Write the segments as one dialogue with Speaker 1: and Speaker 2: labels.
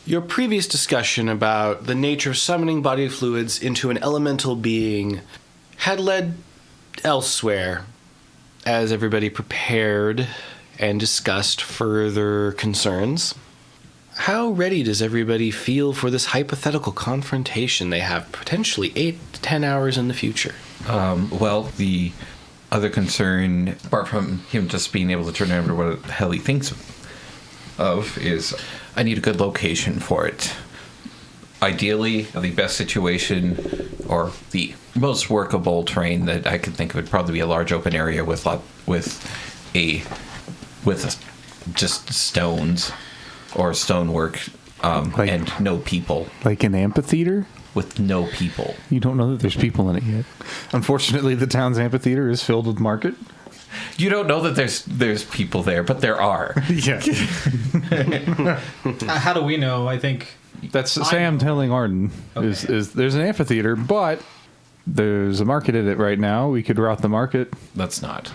Speaker 1: Your previous discussion about the nature of summoning body fluids into an elemental being had led elsewhere as everybody prepared and discussed further concerns. How ready does everybody feel for this hypothetical confrontation they have potentially 8 to 10 hours in the future?
Speaker 2: Well, the other concern, apart from him just being able to turn over what the hell he thinks of, is I need a good location for it. Ideally, the best situation or the most workable terrain that I could think of would probably be a large open area with just stones or stonework and no people.
Speaker 3: Like an amphitheater?
Speaker 2: With no people.
Speaker 3: You don't know that there's people in it yet. Unfortunately, the town's amphitheater is filled with market.
Speaker 2: You don't know that there's people there, but there are.
Speaker 3: Yeah.
Speaker 4: How do we know? I think
Speaker 3: That's Sam telling Arden.
Speaker 4: Okay.
Speaker 3: Is there's an amphitheater, but there's a market in it right now. We could route the market.
Speaker 2: Let's not.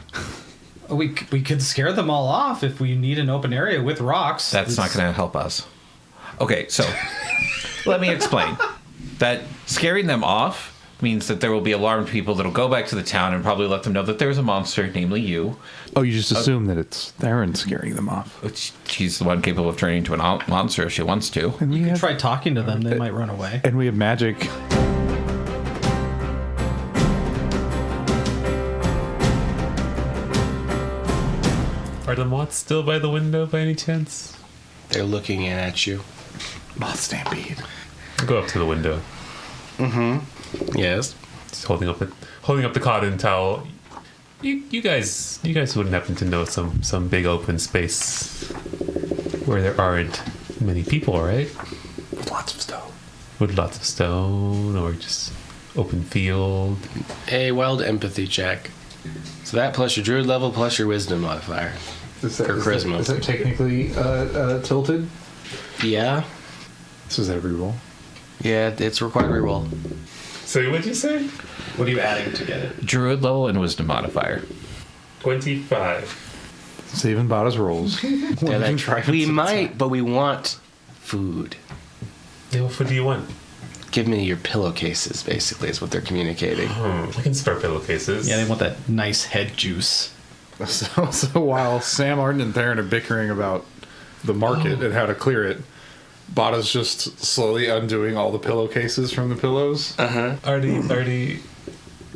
Speaker 4: we could scare them all off if we need an open area with rocks.
Speaker 2: That's not going to help us. Okay, so let me explain. That scaring them off means that there will be alarmed people that'll go back to the town and probably let them know that there's a monster, namely you.
Speaker 3: Oh, you just assume that it's Therrin scaring them off.
Speaker 2: Which she's the one capable of turning into a monster if she wants to.
Speaker 3: And
Speaker 4: You could try talking to them; they might run away.
Speaker 3: And we have magic.
Speaker 5: Are the moths still by the window by any chance?
Speaker 1: They're looking in at you.
Speaker 3: Moth stampede.
Speaker 5: I'll go up to the window.
Speaker 1: Yes.
Speaker 5: Just holding up the cotton towel. You guys wouldn't happen to know some big open space where there aren't many people, right?
Speaker 3: With lots of stone.
Speaker 5: With lots of stone or just open field.
Speaker 1: A wild empathy check. So that plus your druid level plus your wisdom modifier.
Speaker 3: Is that,
Speaker 1: For charisma.
Speaker 3: Is that technically tilted?
Speaker 1: Yeah.
Speaker 3: This is every roll.
Speaker 1: Yeah, it's required reroll.
Speaker 5: So what'd you say?
Speaker 4: What are you adding to get it?
Speaker 2: Druid level and wisdom modifier.
Speaker 5: 25.
Speaker 3: Saving Bata's rolls.
Speaker 1: We might, but we want food.
Speaker 5: Yeah, what food do you want?
Speaker 1: Give me your pillowcases, basically, is what they're communicating.
Speaker 5: We can spare pillowcases.
Speaker 4: Yeah, they want that nice head juice.
Speaker 3: So while Sam, Arden, and Therrin are bickering about the market and how to clear it, Bata's just slowly undoing all the pillowcases from the pillows.
Speaker 5: Artie,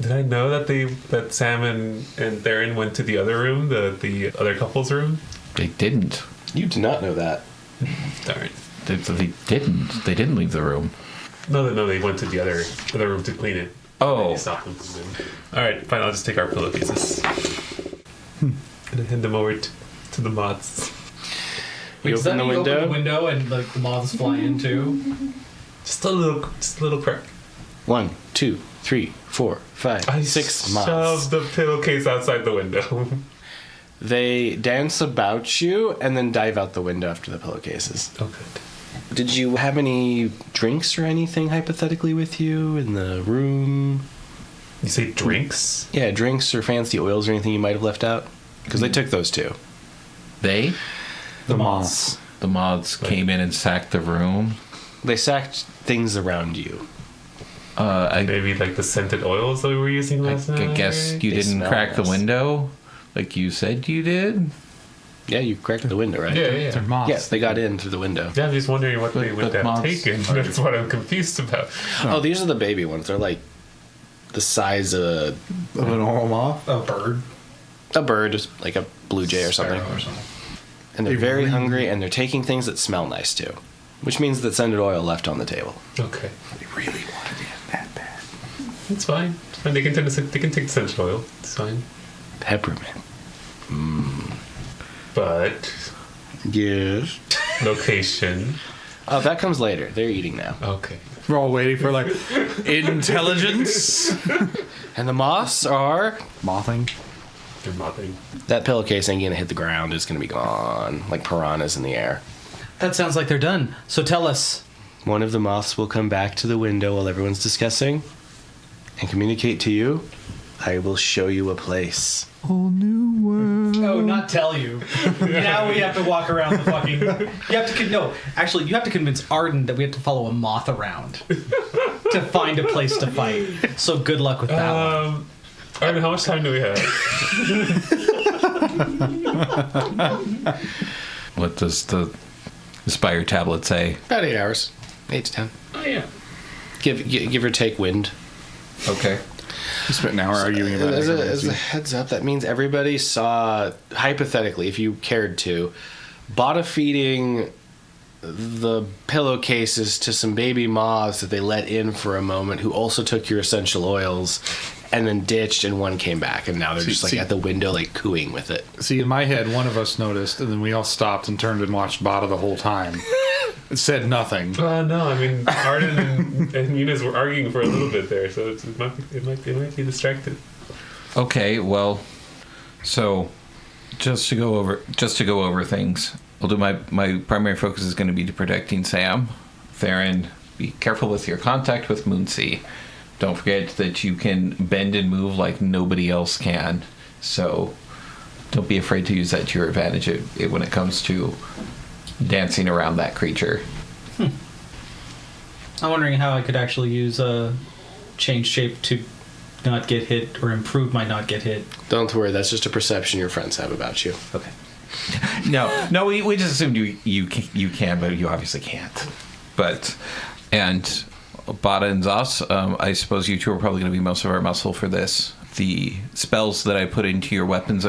Speaker 5: did I know that Sam and Therrin went to the other room, the other couple's room?
Speaker 2: They didn't.
Speaker 1: You do not know that.
Speaker 5: Darn.
Speaker 2: They didn't. They didn't leave the room.
Speaker 5: No, they went to the other room to clean it.
Speaker 2: Oh.
Speaker 5: They stopped them from doing it. All right, fine. I'll just take our pillowcases and hand them over to the moths.
Speaker 1: You
Speaker 4: Does that
Speaker 1: open the
Speaker 4: mean you
Speaker 1: window.
Speaker 4: Open the window and like the moths fly in too.
Speaker 5: Just a little crack.
Speaker 1: 1, 2, 3, 4, 5, 6 moths.
Speaker 5: Shove the pillowcase outside the window.
Speaker 1: They dance about you and then dive out the window after the pillowcases.
Speaker 5: Oh, good.
Speaker 1: Did you have any drinks or anything hypothetically with you in the room?
Speaker 5: You say drinks?
Speaker 1: Yeah, drinks or fancy oils or anything you might have left out? Because they took those too.
Speaker 2: They?
Speaker 4: The moths.
Speaker 2: The moths came in and sacked the room.
Speaker 1: They sacked things around you.
Speaker 5: Maybe like the scented oils that we were using last night?
Speaker 2: I guess you
Speaker 1: They
Speaker 2: didn't
Speaker 1: smell
Speaker 2: crack the
Speaker 1: nice.
Speaker 2: window like you said you did.
Speaker 1: Yeah, you cracked the window, right?
Speaker 5: Yeah.
Speaker 3: They're moths.
Speaker 1: Yes, they got in through the window.
Speaker 5: Yeah, I'm just wondering what they would
Speaker 2: but
Speaker 5: have
Speaker 2: moths
Speaker 5: taken. That's what I'm confused about.
Speaker 1: Oh, these are the baby ones. They're like the size of
Speaker 3: Of a normal moth?
Speaker 4: A bird.
Speaker 1: a bird, just like a blue jay or something.
Speaker 4: Sparrow or something.
Speaker 1: And they're
Speaker 3: They
Speaker 1: very
Speaker 3: really-
Speaker 1: hungry, and they're taking things that smell nice too, which means that scented oil left on the table.
Speaker 5: Okay.
Speaker 3: They really wanted it that bad.
Speaker 5: It's fine. It's fine. They can take essential oil. It's fine.
Speaker 1: Peppermint.
Speaker 5: But
Speaker 1: Yes.
Speaker 5: location.
Speaker 1: Oh, that comes later. They're eating now.
Speaker 5: Okay.
Speaker 3: We're all waiting for, like, intelligence.
Speaker 1: And the moths are...
Speaker 3: Mothing.
Speaker 5: They're mothing.
Speaker 1: That pillowcase ain't gonna hit the ground. It's gonna be gone, like piranhas in the air.
Speaker 4: That sounds like they're done. So tell us.
Speaker 1: One of the moths will come back to the window while everyone's discussing and communicate to you. I will show you a place.
Speaker 3: Whole new world.
Speaker 4: No, not tell you. Now we have to walk around the fucking. You have to no. Actually, you have to convince Arden that we have to follow a moth around to find a place to fight. So good luck with that one.
Speaker 5: Arden, how much time do we have?
Speaker 2: What does the Spire tablet say?
Speaker 1: About 8 hours. 8 to 10.
Speaker 5: Oh yeah.
Speaker 1: Give or take wind.
Speaker 2: Okay.
Speaker 3: We spent an hour arguing about
Speaker 1: As
Speaker 3: necromancy.
Speaker 1: a heads up, that means everybody saw, hypothetically, if you cared to, Bata feeding the pillowcases to some baby moths that they let in for a moment, who also took your essential oils, and then ditched, and one came back, and now they're just like at the window, like cooing with it.
Speaker 3: See, in my head, one of us noticed, and then we all stopped and turned and watched Bata the whole time. It said nothing.
Speaker 5: No, I mean Arden and Eunice were arguing for a little bit there, so it might be distracted.
Speaker 2: Okay, well, so just to go over things, I'll do my primary focus is going to be to protecting Sam. Therrin, be careful with your contact with Moonsea. Don't forget that you can bend and move like nobody else can. So don't be afraid to use that to your advantage when it comes to dancing around that creature.
Speaker 4: I'm wondering how I could actually use a change shape to not get hit or improve my not get hit.
Speaker 1: Don't worry, that's just a perception your friends have about you.
Speaker 4: Okay.
Speaker 2: No, we just assumed you can, but you obviously can't. And Bata and Zos, I suppose you two are probably going to be most of our muscle for this. The spells that I put into your weapons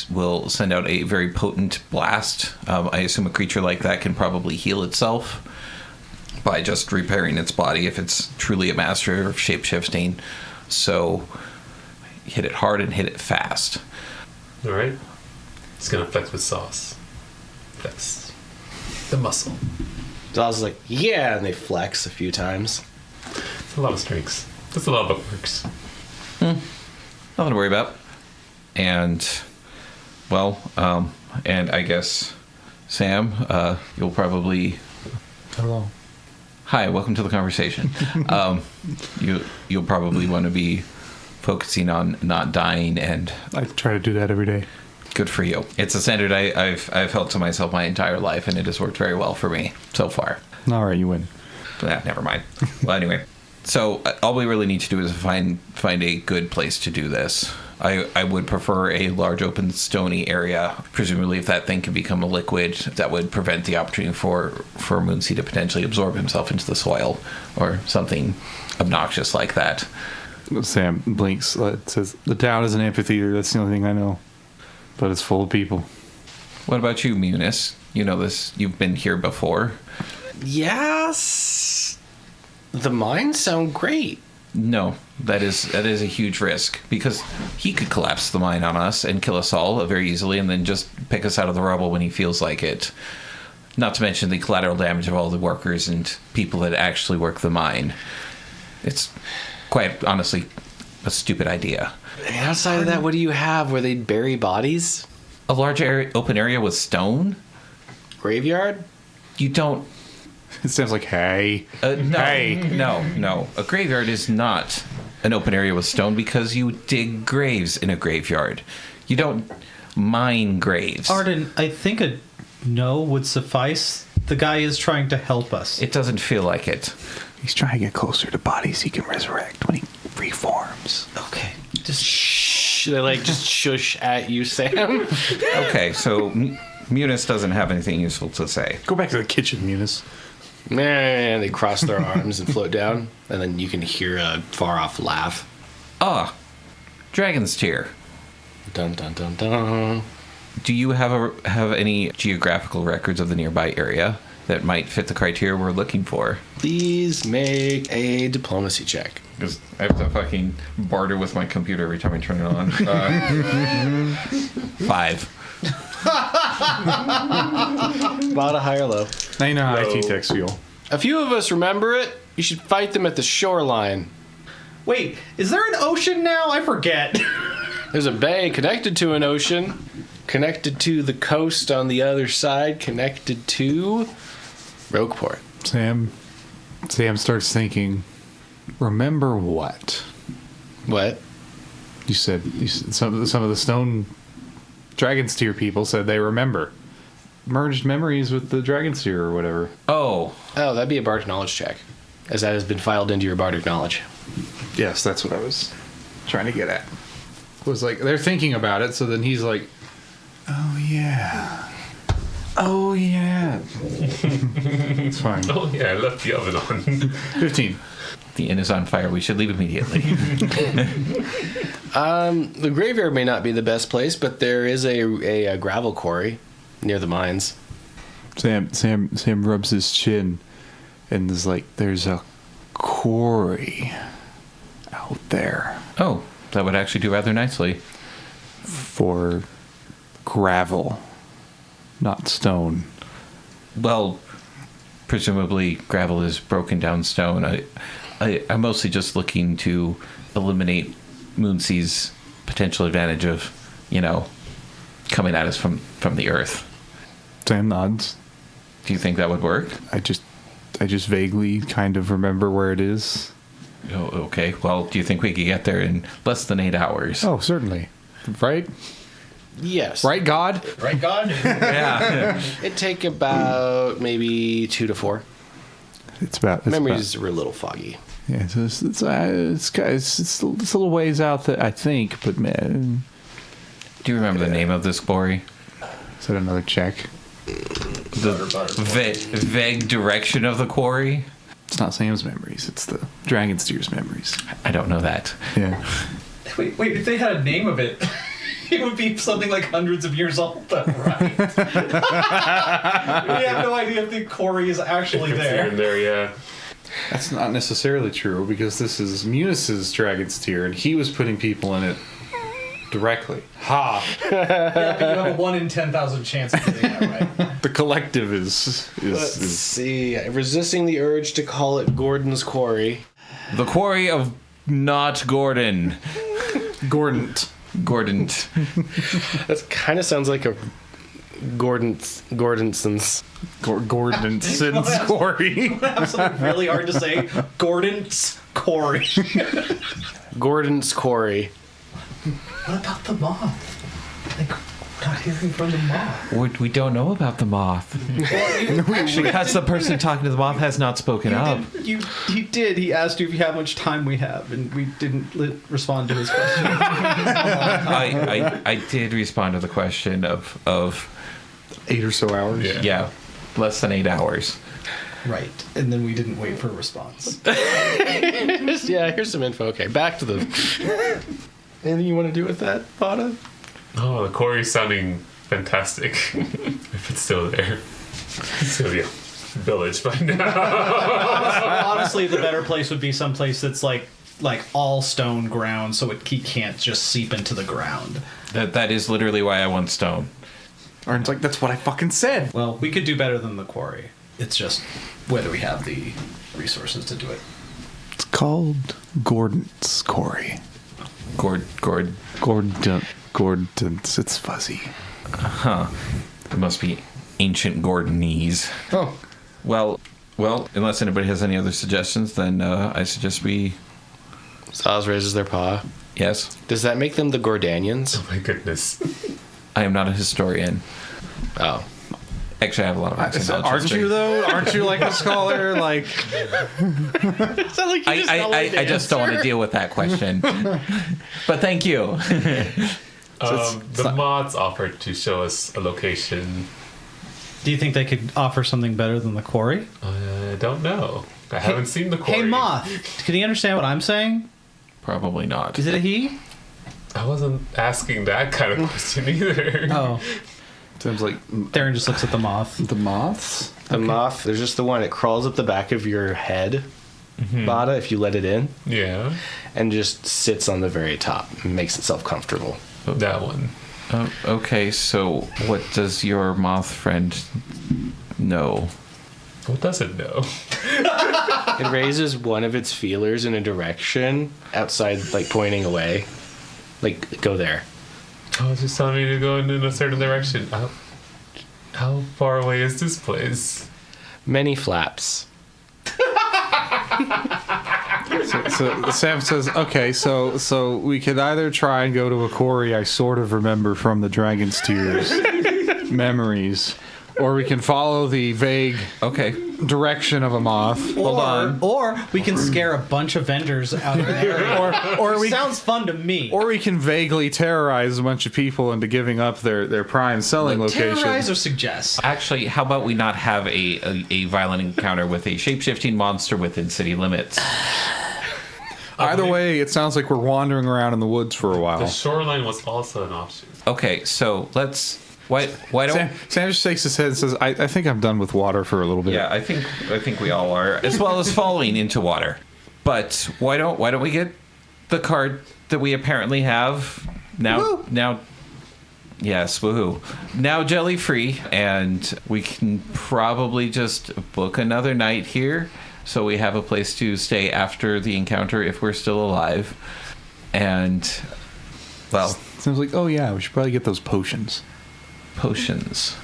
Speaker 2: will send out a very potent blast. I assume a creature like that can probably heal itself by just repairing its body if it's truly a master of shape-shifting. So hit it hard and hit it fast.
Speaker 5: All right. It's gonna flex with sauce. That's the muscle.
Speaker 1: So I was like, yeah, and they flex a few times.
Speaker 5: It's a lot of strengths. That's a lot of bookworks.
Speaker 2: Nothing to worry about. And, well, and I guess, Sam, you'll probably...
Speaker 3: Hello.
Speaker 2: Hi, welcome to the conversation. You'll probably want to be focusing on not dying, and
Speaker 3: I try to do that every day.
Speaker 2: good for you. It's a standard I've held to myself my entire life, and it has worked very well for me so far.
Speaker 3: All right, you win.
Speaker 2: Never mind. Well, anyway, so all we really need to do is find a good place to do this. I would prefer a large open stony area. Presumably, if that thing can become a liquid, that would prevent the opportunity for Moonsea to potentially absorb himself into the soil or something obnoxious like that.
Speaker 3: Sam blinks. It says, the town is an amphitheater. That's the only thing I know. But it's full of people.
Speaker 2: What about you, Munis? You know this. You've been here before.
Speaker 1: Yes. The mines sound great.
Speaker 2: No, that is a huge risk, because he could collapse the mine on us and kill us all very easily, and then just pick us out of the rubble when he feels like it. Not to mention the collateral damage of all the workers and people that actually work the mine. It's quite honestly a stupid idea.
Speaker 1: And outside of that, what do you have where they'd bury bodies?
Speaker 2: A large open area with stone?
Speaker 1: Graveyard?
Speaker 2: You don't...
Speaker 3: It sounds like, hey.
Speaker 2: No,
Speaker 3: Hey.
Speaker 2: no. A graveyard is not an open area with stone, because you dig graves in a graveyard. You don't mine graves.
Speaker 4: Arden, I think a no would suffice. The guy is trying to help us.
Speaker 2: It doesn't feel like it.
Speaker 3: He's trying to get closer to bodies he can resurrect when he reforms.
Speaker 4: Okay. Just
Speaker 1: Shh. They like just shush at you, Sam.
Speaker 2: Okay, so Munis doesn't have anything useful to say.
Speaker 3: Go back to the kitchen, Munis.
Speaker 1: Man, they cross their arms and float down, and then you can hear a far-off laugh.
Speaker 2: Dragon's Tear.
Speaker 1: Dun dun dun dun.
Speaker 2: Do you have any geographical records of the nearby area that might fit the criteria we're looking for?
Speaker 1: Please make a diplomacy check.
Speaker 2: Because I have to fucking barter with my computer every time I turn it on. 5.
Speaker 1: About a high or low.
Speaker 3: Now you know how IT techs feel.
Speaker 1: A few of us remember it. You should fight them at the shoreline.
Speaker 4: wait. Is there an ocean now? I forget.
Speaker 1: There's a bay connected to an ocean, connected to the coast on the other side, connected to Rogueport.
Speaker 3: Sam starts thinking, remember what?
Speaker 1: What?
Speaker 3: You said some of the stone Dragon's Tear people said they remember. Merged memories with the Dragon's Tear or whatever.
Speaker 2: Oh,
Speaker 1: that'd be a bardic knowledge check, as that has been filed into your bardic knowledge.
Speaker 3: Yes, that's what I was trying to get at. Was like, they're thinking about it, so then he's like, oh yeah. Oh yeah. It's fine.
Speaker 5: Oh yeah, I left the oven on.
Speaker 3: 15.
Speaker 2: the inn is on fire. We should leave immediately.
Speaker 1: The graveyard may not be the best place, but there is a gravel quarry near the mines.
Speaker 3: Sam rubs his chin and is like, there's a quarry out there
Speaker 2: Oh, that would actually do rather nicely.
Speaker 3: for gravel, not stone.
Speaker 2: Well, presumably gravel is broken down stone. I'm mostly just looking to eliminate Moonsey's potential advantage of, coming at us from the earth.
Speaker 3: Sam nods.
Speaker 2: Do you think that would work?
Speaker 3: I just vaguely kind of remember where it is.
Speaker 2: Oh, okay. Well, do you think we could get there in less than 8 hours?
Speaker 3: Oh, certainly. Right?
Speaker 1: Yes.
Speaker 3: Right, God?
Speaker 4: Right, God?
Speaker 2: Yeah.
Speaker 1: It'd take about maybe 2 to 4.
Speaker 3: It's about
Speaker 1: Memories were a little foggy.
Speaker 3: Yeah, so it's a little ways out that I think, but man,
Speaker 2: Do you remember the name of this quarry?
Speaker 3: is that another check?
Speaker 2: The vague direction of the quarry?
Speaker 3: It's not Sam's memories. It's the Dragon Steer's memories.
Speaker 2: I don't know that.
Speaker 3: Yeah.
Speaker 4: Wait, if they had a name of it, it would be something like hundreds of years old, though, right? We have no idea if the quarry is actually
Speaker 5: It's here and
Speaker 4: there.
Speaker 5: there, yeah.
Speaker 3: That's not necessarily true because this is Munis's Dragon's Tear and he was putting people in it directly. Ha!
Speaker 4: Yeah, but you have a 1 in 10,000 chance of getting that right.
Speaker 3: The collective is
Speaker 1: Let's see. Resisting the urge to call it Gordon's Quarry.
Speaker 2: The quarry of not Gordon.
Speaker 3: Gordont.
Speaker 2: Gordont.
Speaker 1: That kind of sounds like a Gordonson's.
Speaker 3: Gordonson's quarry.
Speaker 4: Absolutely really hard to say. Gordon's Quarry.
Speaker 1: Gordon's Quarry.
Speaker 4: What about the moth? Like, we're not hearing from the moth.
Speaker 2: We don't know about the moth. Because the person talking to the moth has not spoken up.
Speaker 4: He did. He asked you if you have much time we have, and we didn't respond to his question.
Speaker 2: I did respond to the question of
Speaker 3: 8 or so hours.
Speaker 2: yeah, less than 8 hours.
Speaker 4: Right. And then we didn't wait for a response.
Speaker 1: Yeah, here's some info. Okay, back to the... Anything you want to do with that, Bata?
Speaker 5: Oh, the quarry's sounding fantastic. If it's still there. It's still be a village by now.
Speaker 4: Honestly, the better place would be someplace that's like all stone ground, so he can't just seep into the ground.
Speaker 2: That is literally why I want stone.
Speaker 3: Arden's like, that's what I fucking said.
Speaker 4: Well, we could do better than the quarry. It's just whether we have the resources to do it.
Speaker 3: It's called Gordon's Quarry. Gordon's. It's fuzzy.
Speaker 2: Huh. It must be ancient Gordonese.
Speaker 3: Oh.
Speaker 2: Well, unless anybody has any other suggestions, then I suggest we...
Speaker 1: Saz raises their paw.
Speaker 2: Yes?
Speaker 1: Does that make them the Gordanians?
Speaker 5: Oh my goodness.
Speaker 2: I am not a historian.
Speaker 1: Oh.
Speaker 2: Actually, I have a lot of accents.
Speaker 3: Aren't you, though? Aren't you like a scholar? Like...
Speaker 1: Sounds like
Speaker 2: I just don't want to deal with that question. But thank you.
Speaker 5: The mods offered to show us a location.
Speaker 4: Do you think they could offer something better than the quarry?
Speaker 5: I don't know. I haven't seen the quarry.
Speaker 4: Hey, moth. Can you understand what I'm saying?
Speaker 2: Probably not.
Speaker 4: Is it a he?
Speaker 5: I wasn't asking that kind of question either.
Speaker 4: Oh.
Speaker 3: Sounds like
Speaker 4: Therrin just looks at the moth.
Speaker 3: the moths.
Speaker 1: The moth, there's just the one. It crawls up the back of your head, Bata, if you let it in,
Speaker 5: Yeah,
Speaker 1: and just sits on the very top and makes itself comfortable.
Speaker 5: that one.
Speaker 2: Okay, so what does your moth friend know?
Speaker 5: What does it know?
Speaker 1: It raises one of its feelers in a direction outside, like pointing away. Like, go there.
Speaker 5: Oh, it's just telling me to go in a certain direction. How far away is this place?
Speaker 1: Many flaps.
Speaker 3: So Sam says, okay, so we could either try and go to a quarry I sort of remember from the Dragon's Tears memories, or we can follow the vague direction of a moth.
Speaker 4: Or we can scare a bunch of vendors out of there.
Speaker 3: Or we
Speaker 4: Sounds fun to me.
Speaker 3: Or we can vaguely terrorize a bunch of people into giving up their prime selling location.
Speaker 4: Terrorize or suggest.
Speaker 2: Actually, how about we not have a violent encounter with a shape-shifting monster within city limits?
Speaker 3: Either way, it sounds like we're wandering around in the woods for a while.
Speaker 5: The shoreline was also an option.
Speaker 2: Okay, so let's... Why don't...
Speaker 3: Sam just shakes his head and says, I think I'm done with water for a little bit.
Speaker 2: Yeah, I think we all are, as well as falling into water. But why don't we get the card that we apparently have now? Yes, woohoo! Now jelly free, and we can probably just book another night here, so we have a place to stay after the encounter if we're still alive. And well,
Speaker 3: Sam's like, oh yeah, we should probably get those potions.
Speaker 2: Potions.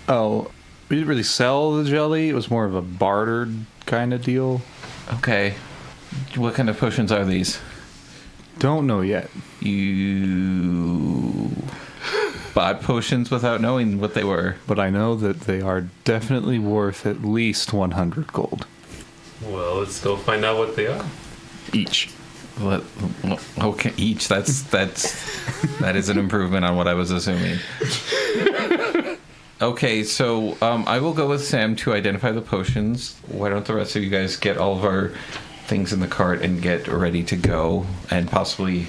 Speaker 3: Oh, we didn't really sell the jelly. It was more of a bartered kind of deal.
Speaker 2: Okay, what kind of potions are these?
Speaker 3: Don't know yet.
Speaker 2: You bought potions without knowing what they were.
Speaker 3: But I know that they are definitely worth at least 100 gold
Speaker 5: Well, let's go find out what they are.
Speaker 3: each.
Speaker 2: Okay, each. That is an improvement on what I was assuming. Okay, so I will go with Sam to identify the potions. Why don't the rest of you guys get all of our things in the cart and get ready to go, and possibly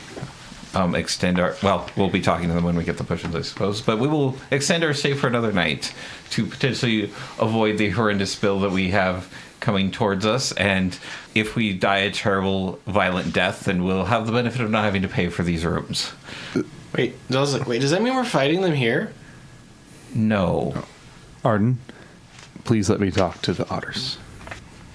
Speaker 2: extend our... Well, we'll be talking to them when we get the potions, I suppose. But we will extend our stay for another night to potentially avoid the horrendous spill that we have coming towards us. And if we die a terrible, violent death, then we'll have the benefit of not having to pay for these rooms.
Speaker 1: Wait, does that mean we're fighting them here?
Speaker 2: No.
Speaker 3: Arden, please let me talk to the otters.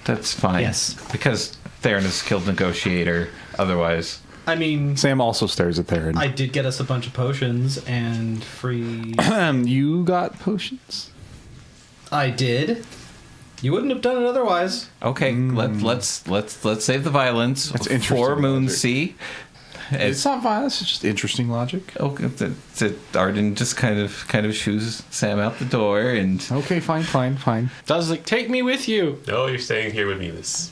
Speaker 2: That's fine.
Speaker 4: Yes.
Speaker 2: Because Therrin is a skilled negotiator. Otherwise...
Speaker 4: I mean,
Speaker 3: Sam also stares at Therrin.
Speaker 4: I did get us a bunch of potions and free...
Speaker 3: You got potions?
Speaker 4: I did. You wouldn't have done it otherwise.
Speaker 2: Okay, let's save the violence.
Speaker 3: That's interesting
Speaker 2: for Moon
Speaker 3: logic.
Speaker 2: Sea.
Speaker 3: It's not violence, it's just interesting logic.
Speaker 2: Okay, Arden just kind of shoos Sam out the door, and
Speaker 3: Okay, fine.
Speaker 1: Daz like, take me with you.
Speaker 5: No, you're staying here with Munis.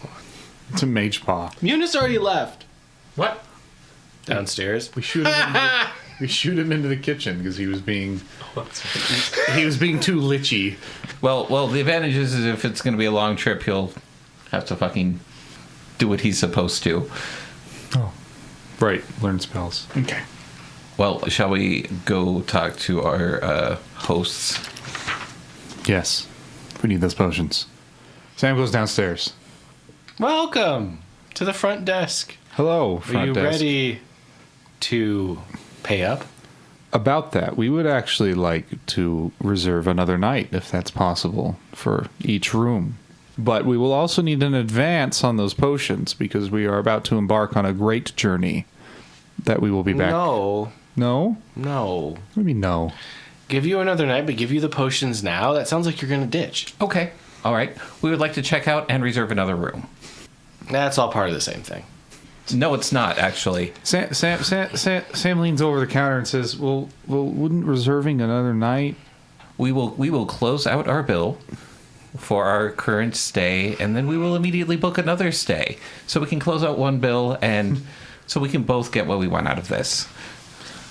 Speaker 3: It's a mage paw.
Speaker 1: Munis already left.
Speaker 5: What?
Speaker 1: Downstairs.
Speaker 3: We shoot him into the kitchen because he was being too lichy.
Speaker 2: well, the advantage is if it's going to be a long trip, he'll have to fucking do what he's supposed to.
Speaker 3: Oh, right. Learn spells. Okay.
Speaker 2: Well, shall we go talk to our hosts?
Speaker 3: Yes, we need those potions. Sam goes downstairs.
Speaker 1: Welcome to the front desk.
Speaker 3: Hello,
Speaker 1: Are
Speaker 3: front
Speaker 1: you
Speaker 3: desk.
Speaker 1: ready to pay up?
Speaker 3: About that, we would actually like to reserve another night, if that's possible, for each room. But we will also need an advance on those potions, because we are about to embark on a great journey that we will be back.
Speaker 1: No.
Speaker 3: No?
Speaker 1: No.
Speaker 3: What do you mean no?
Speaker 1: Give you another night, but give you the potions now? That sounds like you're going to ditch.
Speaker 2: Okay, all right. We would like to check out and reserve another room.
Speaker 1: That's all part of the same thing.
Speaker 2: No, it's not actually.
Speaker 3: Sam leans over the counter and says, well, wouldn't reserving another night...
Speaker 2: We will close out our bill for our current stay, and then we will immediately book another stay, so we can close out one bill, and so we can both get what we want out of this.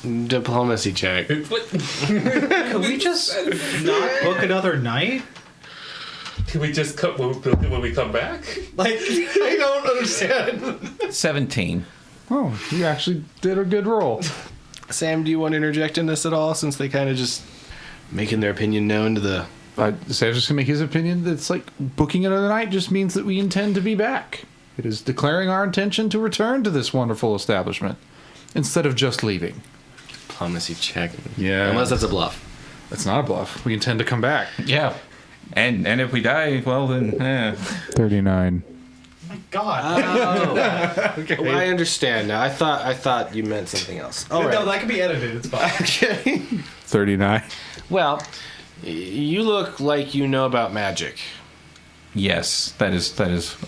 Speaker 1: Diplomacy check.
Speaker 4: Can we just not book another night?
Speaker 5: Can we just cut when we come back?
Speaker 4: Like, I don't understand.
Speaker 2: 17.
Speaker 3: Oh, you actually did a good roll.
Speaker 1: Sam, do you want to interject in this at all, since they kind of just making their opinion known to the...
Speaker 3: Sam's just going to make his opinion that's like booking another night just means that we intend to be back. It is declaring our intention to return to this wonderful establishment instead of just leaving.
Speaker 1: Diplomacy check.
Speaker 3: Yeah.
Speaker 1: Unless that's a bluff.
Speaker 3: That's not a bluff. We intend to come back.
Speaker 2: Yeah. And if we die, well then,
Speaker 3: 39.
Speaker 4: God.
Speaker 1: Okay. Well, I understand now. I thought you meant something else. All right.
Speaker 4: No, that can be edited. It's fine.
Speaker 1: Okay.
Speaker 3: 39.
Speaker 1: Well, you look like you know about magic.
Speaker 2: Yes, that is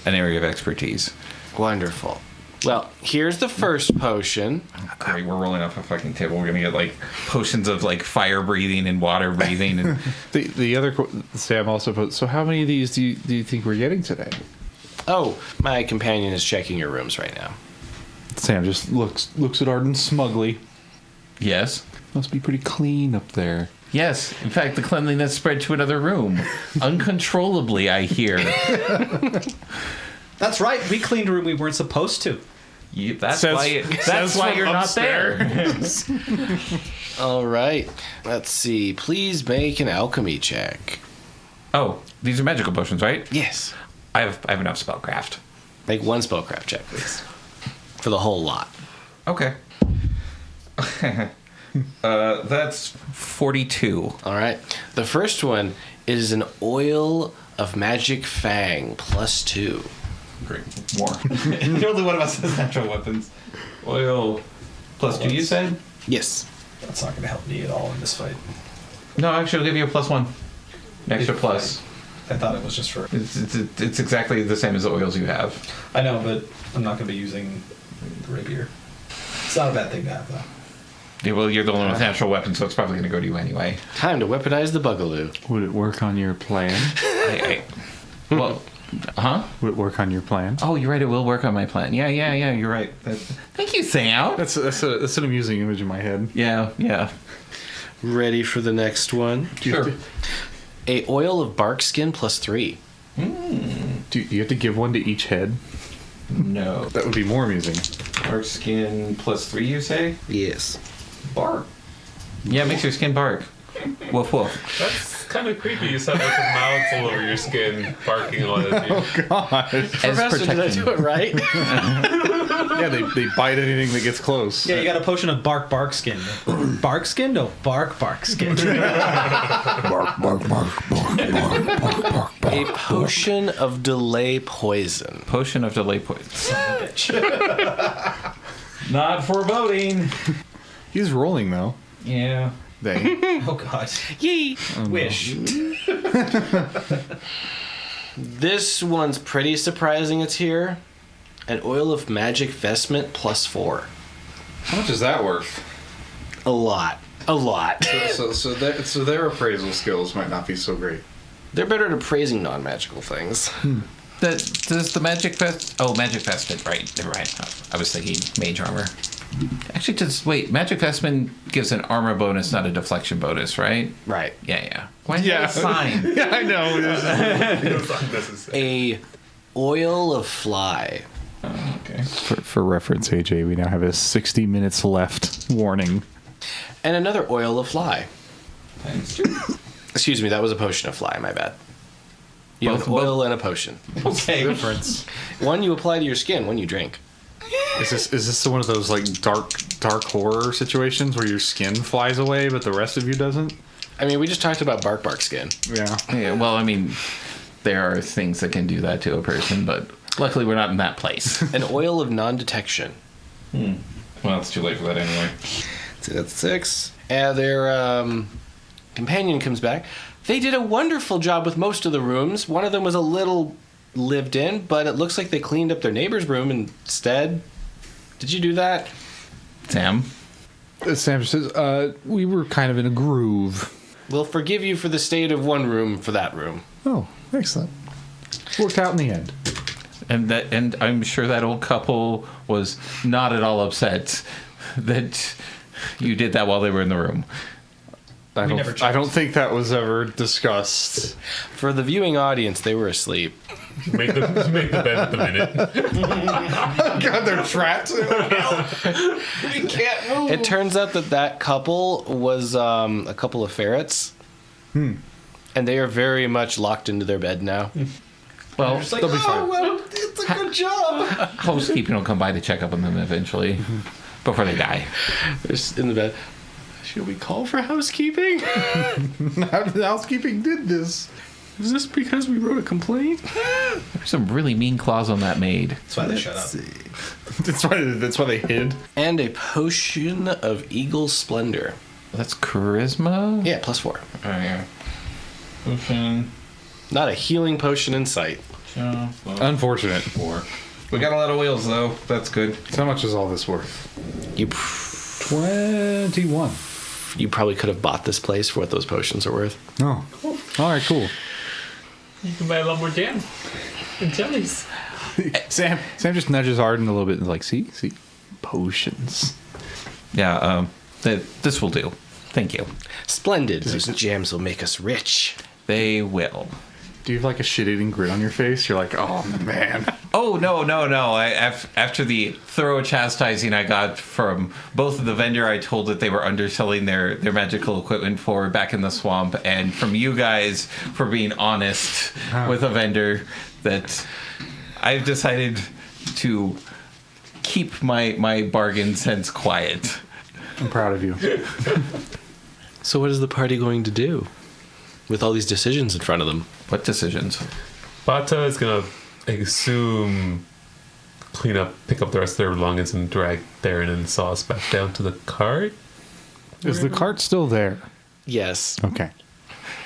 Speaker 2: an area of expertise.
Speaker 1: Wonderful. Well, here's the first potion.
Speaker 2: Great, we're rolling off a fucking table. We're gonna get like potions of like fire breathing and water breathing and
Speaker 3: The other Sam also put. So how many of these do you think we're getting today?
Speaker 1: Oh, my companion is checking your rooms right now.
Speaker 3: Sam just looks at Arden smugly.
Speaker 2: yes.
Speaker 3: Must be pretty clean up there.
Speaker 2: Yes. In fact, the cleanliness spread to another room. Uncontrollably, I hear.
Speaker 4: That's right. We cleaned a room we weren't supposed to.
Speaker 2: That's
Speaker 3: Says-
Speaker 2: why
Speaker 3: says from
Speaker 2: you're not there.
Speaker 1: All right. Let's see. Please make an alchemy check.
Speaker 2: Oh, these are magical potions, right?
Speaker 1: Yes.
Speaker 2: I have enough spellcraft.
Speaker 1: Make one spellcraft check, please. For the whole lot.
Speaker 2: Okay. That's 42.
Speaker 1: All right. The first one is an oil of magic fang +2.
Speaker 2: Great. More. The only one of us has natural weapons. Oil +2, you said?
Speaker 1: Yes.
Speaker 4: That's not going to help me at all in this fight.
Speaker 2: No, actually, I'll give you a +1. Extra plus.
Speaker 4: I thought it was just for...
Speaker 2: It's exactly the same as the oils you have.
Speaker 4: I know, but I'm not going to be using the rapier. It's not a bad thing to have, though.
Speaker 2: Yeah, well, you're the one with natural weapons, so it's probably going to go to you anyway.
Speaker 1: Time to weaponize the bugaloo.
Speaker 3: Would it work on your plan?
Speaker 2: Well, huh?
Speaker 3: Would it work on your plan?
Speaker 2: Oh, you're right. It will work on my plan. Yeah, you're right. Thank you, Sam.
Speaker 3: That's an amusing image in my head.
Speaker 2: Yeah.
Speaker 1: Ready for the next one?
Speaker 2: Sure.
Speaker 1: A oil of bark skin +3.
Speaker 3: Do you have to give one to each head?
Speaker 2: No.
Speaker 3: That would be more amusing.
Speaker 2: Bark skin +3, you say?
Speaker 1: Yes.
Speaker 2: Bark. Yeah, it makes your skin bark. Woof woof.
Speaker 5: That's kind of creepy. You sound like a mouse all over your skin, barking all at you.
Speaker 3: God.
Speaker 1: Professor, did I do it right?
Speaker 3: Yeah, they bite anything that gets close.
Speaker 4: Yeah, you got a potion of bark skin. Bark skin? No, bark skin.
Speaker 1: A potion of delay poison.
Speaker 2: Potion of delay poison. Not foreboding.
Speaker 3: He's rolling though.
Speaker 2: Yeah.
Speaker 3: They.
Speaker 4: Oh, God.
Speaker 1: Yee!
Speaker 4: Wish.
Speaker 1: This one's pretty surprising it's here. An oil of magic vestment +4.
Speaker 3: How much is that worth?
Speaker 1: A lot.
Speaker 3: So their appraisal skills might not be so great.
Speaker 1: They're better at appraising non-magical things.
Speaker 2: Does the magic vest? Oh, magic vestment. Right. Never mind. I was thinking mage armor. Actually, magic vestment gives an armor bonus, not a deflection bonus, right?
Speaker 1: Right.
Speaker 2: Yeah. Why is that a sign?
Speaker 3: Yeah, I know.
Speaker 5: It's unnecessary.
Speaker 1: A oil of fly.
Speaker 2: Oh, okay.
Speaker 3: For reference, AJ, we now have a 60 minutes left warning.
Speaker 1: And another oil of fly.
Speaker 2: Thanks.
Speaker 1: Excuse me, that was a potion of fly, my bad. You have
Speaker 2: Both-
Speaker 1: oil and a potion.
Speaker 2: Okay.
Speaker 3: Difference.
Speaker 1: One you apply to your skin, one you drink.
Speaker 3: Is this one of those like dark horror situations where your skin flies away but the rest of you doesn't?
Speaker 1: I mean, we just talked about bark skin.
Speaker 3: Yeah.
Speaker 2: Yeah. Well, I mean, there are things that can do that to a person, but luckily we're not in that place.
Speaker 1: An oil of non-detection.
Speaker 2: Well, it's too late for that anyway.
Speaker 1: So that's 6. And their companion comes back. They did a wonderful job with most of the rooms. One of them was a little lived in, but it looks like they cleaned up their neighbor's room instead. Did you do that?
Speaker 2: Sam.
Speaker 3: Sam says, we were kind of in a groove.
Speaker 1: We'll forgive you for the state of one room for that room.
Speaker 3: Oh, excellent. Worked out in the end.
Speaker 2: And I'm sure that old couple was not at all upset that you did that while they were in the room.
Speaker 3: I
Speaker 4: never
Speaker 3: don't think that was ever discussed.
Speaker 1: For the viewing audience, they were asleep.
Speaker 5: Make the bed at the minute.
Speaker 3: God, they're trapped.
Speaker 1: We can't move. It turns out that couple was a couple of ferrets. And they are very much locked into their bed now.
Speaker 2: Well,
Speaker 4: It's like,
Speaker 3: They'll be fine.
Speaker 4: well, it's a good job.
Speaker 2: housekeeping will come by to check up on them eventually before they die.
Speaker 1: They're just in the bed. Should we call for housekeeping?
Speaker 3: Housekeeping did this.
Speaker 1: Is this because we wrote a complaint?
Speaker 2: There's some really mean claws on that maid.
Speaker 4: That's why they shut up.
Speaker 3: That's why they hid.
Speaker 1: And a potion of eagle splendor.
Speaker 2: That's charisma?
Speaker 1: Yeah, +4.
Speaker 2: Oh, yeah. Potion.
Speaker 1: Not a healing potion in sight.
Speaker 3: Unfortunate.
Speaker 2: 4. We got a lot of wheels, though. That's good.
Speaker 3: So how much is all this worth?
Speaker 1: You
Speaker 3: 21.
Speaker 1: you probably could have bought this place for what those potions are worth.
Speaker 3: Oh. All right, cool.
Speaker 5: You can buy a lot more jam and jellies.
Speaker 3: Sam just nudges Arden a little bit and is like, see? Potions.
Speaker 2: Yeah, this will do. Thank you.
Speaker 1: Splendid. Those jams will make us rich.
Speaker 2: They will.
Speaker 3: Do you have like a shit-eating grin on your face? You're like, oh, man.
Speaker 2: Oh, no. After the thorough chastising I got from both of the vendor I told that they were underselling their magical equipment for back in the swamp, and from you guys for being honest with a vendor, that I've decided to keep my bargain sense quiet.
Speaker 3: I'm proud of you.
Speaker 1: So what is the party going to do with all these decisions in front of them?
Speaker 2: What decisions?
Speaker 5: Bata is gonna, I assume, pick up the rest of their belongings and drag Therrin and Sauce back down to the cart.
Speaker 3: Is the cart still there?
Speaker 1: Yes.
Speaker 3: Okay.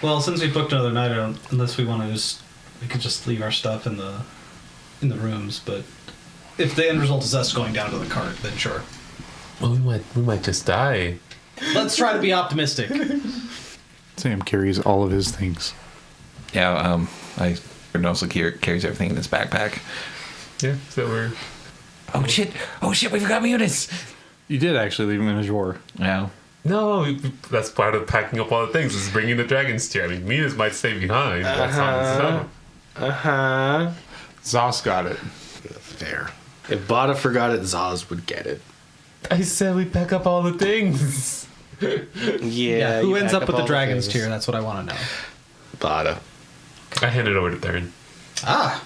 Speaker 4: Well, since we booked another night, unless we want to we could just leave our stuff in the rooms. But if the end result is us going down to the cart, then sure.
Speaker 5: Well, we might just die.
Speaker 4: Let's try to be optimistic.
Speaker 3: Sam carries all of his things.
Speaker 2: Yeah, Gordon also carries everything in his backpack.
Speaker 5: Yeah, so we're.
Speaker 2: Oh shit, we forgot my units.
Speaker 3: You did actually leave him in his drawer.
Speaker 2: Yeah.
Speaker 5: No, that's part of packing up all the things. Is bringing the dragon's chair. I mean, Minas might stay behind. That's on
Speaker 3: Zos got it.
Speaker 1: Fair. If Bata forgot it, Zaz would get it.
Speaker 5: I said we pack up all the things.
Speaker 1: Yeah.
Speaker 4: Who
Speaker 1: you
Speaker 4: ends
Speaker 1: back
Speaker 4: up with
Speaker 1: all
Speaker 4: the dragon's
Speaker 1: things.
Speaker 4: chair? That's what I want to know.
Speaker 1: Bata.
Speaker 5: I hand it over to Therrin.
Speaker 4: Ah!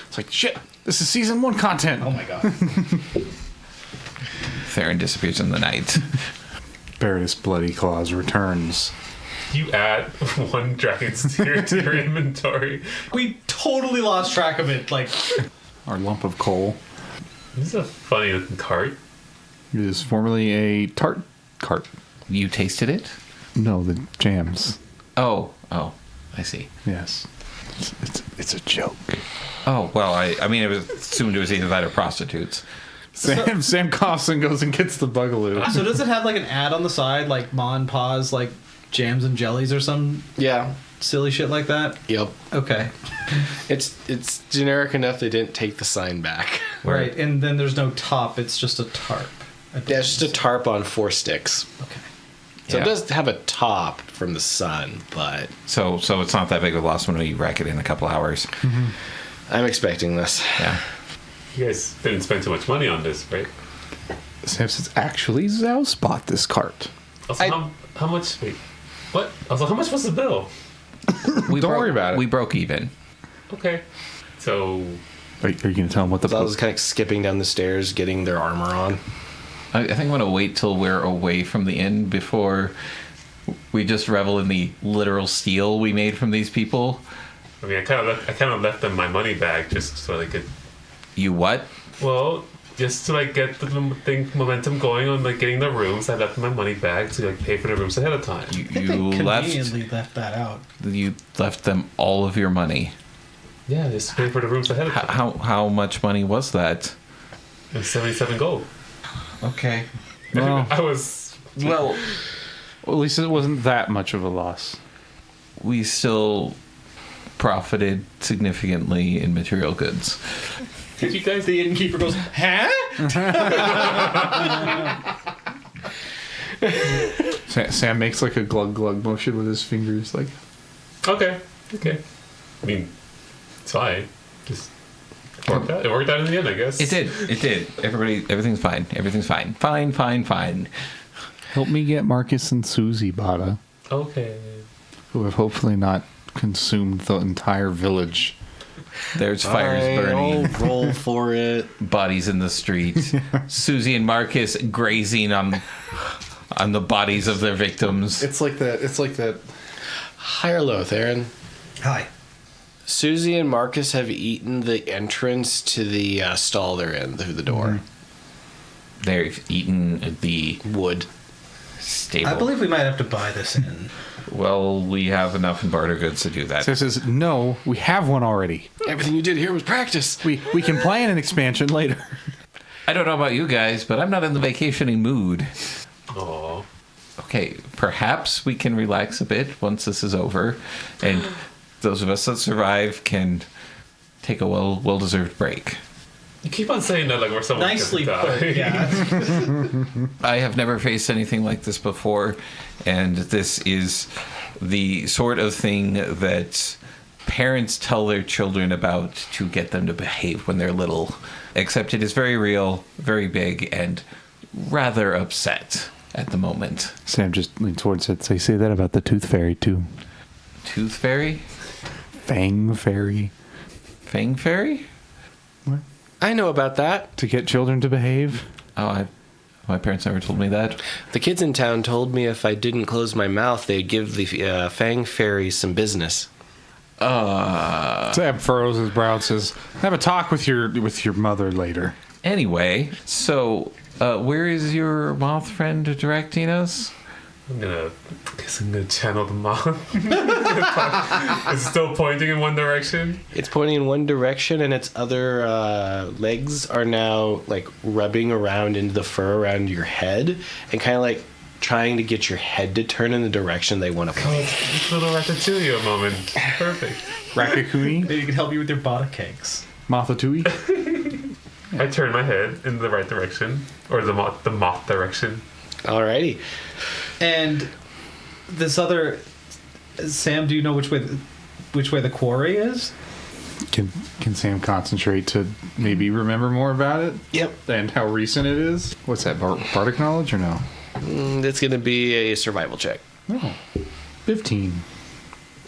Speaker 3: It's like, shit, this is season 1 content.
Speaker 4: Oh my god.
Speaker 2: Therrin disappears in the night.
Speaker 3: Baroness Bloody Claws returns.
Speaker 5: You add one dragon's tear to your inventory.
Speaker 4: We totally lost track of it. Like,
Speaker 3: Our lump of coal.
Speaker 5: This is a funny looking cart.
Speaker 3: It is formerly a tart cart.
Speaker 2: You tasted it?
Speaker 3: No, the jams.
Speaker 2: Oh, I see.
Speaker 3: Yes. It's a joke.
Speaker 2: Oh, well, I mean, it was assumed it was either that or prostitutes.
Speaker 3: Sam coughs and goes and gets the bugaloo.
Speaker 4: so does it have like an ad on the side, like Ma and Pa's, like jams and jellies or some
Speaker 1: Yeah.
Speaker 4: silly shit like that?
Speaker 1: Yep.
Speaker 4: Okay.
Speaker 1: It's generic enough they didn't take the sign back.
Speaker 4: Right, and then there's no top, it's just a tarp.
Speaker 1: Yeah, it's just a tarp on 4 sticks.
Speaker 4: Okay.
Speaker 1: So
Speaker 2: Yeah.
Speaker 1: it does have a top from the sun, but
Speaker 2: So it's not that big of a loss when we wreck it in a couple hours.
Speaker 1: I'm expecting this.
Speaker 2: Yeah.
Speaker 5: You guys didn't spend too much money on this, right?
Speaker 3: Sam says, actually, Zaus bought this cart.
Speaker 5: Also, how much? Wait, what? Also, how much was the bill?
Speaker 2: Don't
Speaker 3: worry about it.
Speaker 2: We broke even.
Speaker 5: Okay, so
Speaker 3: Are you going to tell him what the
Speaker 1: So I was kind of skipping down the stairs, getting their armor on.
Speaker 2: I think I'm going to wait till we're away from the inn before we just revel in the literal steal we made from these people.
Speaker 5: I mean, I kind of left them my money bag just so they could.
Speaker 2: You what?
Speaker 5: Well, just to like get the momentum going on like getting the rooms. I left them my money bag to like pay for the rooms ahead of time.
Speaker 2: You
Speaker 4: I think they
Speaker 2: left.
Speaker 4: conveniently left that out.
Speaker 2: You left them all of your money.
Speaker 5: Yeah, just to pay for the rooms ahead of time.
Speaker 2: How much money was that?
Speaker 5: It was 77 gold.
Speaker 2: Okay.
Speaker 3: Well,
Speaker 5: I was.
Speaker 2: Well,
Speaker 3: at least it wasn't that much of a loss.
Speaker 2: we still profited significantly in material goods.
Speaker 5: Did you guys?
Speaker 4: The innkeeper goes, huh?
Speaker 3: Sam makes like a glug glug motion with his fingers, like,
Speaker 5: Okay. I mean, it's fine. Just worked out. It worked out in the end, I guess.
Speaker 2: It did. Everything's fine. Fine.
Speaker 3: help me get Marcus and Susie, Bata,
Speaker 5: Okay.
Speaker 3: who have hopefully not consumed the entire village.
Speaker 2: There's fires burning,
Speaker 1: I'll roll for it.
Speaker 2: bodies in the street. Susie and Marcus grazing on the bodies of their victims.
Speaker 1: It's like that. High or low, Therrin?
Speaker 4: Hi.
Speaker 1: Susie and Marcus have eaten the entrance to the stall they're in through the door.
Speaker 2: They've eaten the
Speaker 1: Wood.
Speaker 2: stable.
Speaker 4: I believe we might have to buy this in.
Speaker 2: Well, we have enough in barter goods to do that.
Speaker 3: Sam says, no, we have one already.
Speaker 1: Everything you did here was practice.
Speaker 3: We can plan an expansion later.
Speaker 2: I don't know about you guys, but I'm not in the vacationing mood.
Speaker 5: Aw.
Speaker 2: Okay, perhaps we can relax a bit once this is over, and those of us that survive can take a well-deserved break.
Speaker 5: You keep on saying that like we're someone
Speaker 4: Nicely
Speaker 5: gonna
Speaker 4: put,
Speaker 5: die.
Speaker 4: yeah.
Speaker 2: I have never faced anything like this before, and this is the sort of thing that parents tell their children about to get them to behave when they're little. Except it is very real, very big, and rather upset at the moment.
Speaker 3: Sam just leaned towards it. So you say that about the tooth fairy, too.
Speaker 2: Tooth fairy?
Speaker 3: Fang fairy.
Speaker 2: Fang fairy?
Speaker 1: I know about that.
Speaker 3: To get children to behave.
Speaker 2: Oh, my parents never told me that.
Speaker 1: The kids in town told me if I didn't close my mouth, they'd give the Fang Fairy some business.
Speaker 3: Sam furrows his brow and says, have a talk with your mother later.
Speaker 2: Anyway, so where is your moth friend directing us?
Speaker 5: I guess I'm gonna channel the moth. It's still pointing in one direction.
Speaker 1: It's pointing in one direction, and its other legs are now like rubbing around into the fur around your head, and kind of like trying to get your head to turn in the direction they want to point.
Speaker 5: It's a little ratatouille moment. Perfect.
Speaker 3: Rakakui?
Speaker 4: Maybe you can help you with your Bata cakes.
Speaker 3: Mathatui?
Speaker 5: I turn my head in the right direction, or the moth direction.
Speaker 1: Alrighty.
Speaker 4: And this other Sam, do you know which way the quarry is?
Speaker 3: Can Sam concentrate to maybe remember more about it?
Speaker 1: Yep.
Speaker 3: And how recent it is? What's that, bardic knowledge or no?
Speaker 1: It's going to be a survival check.
Speaker 3: No. 15.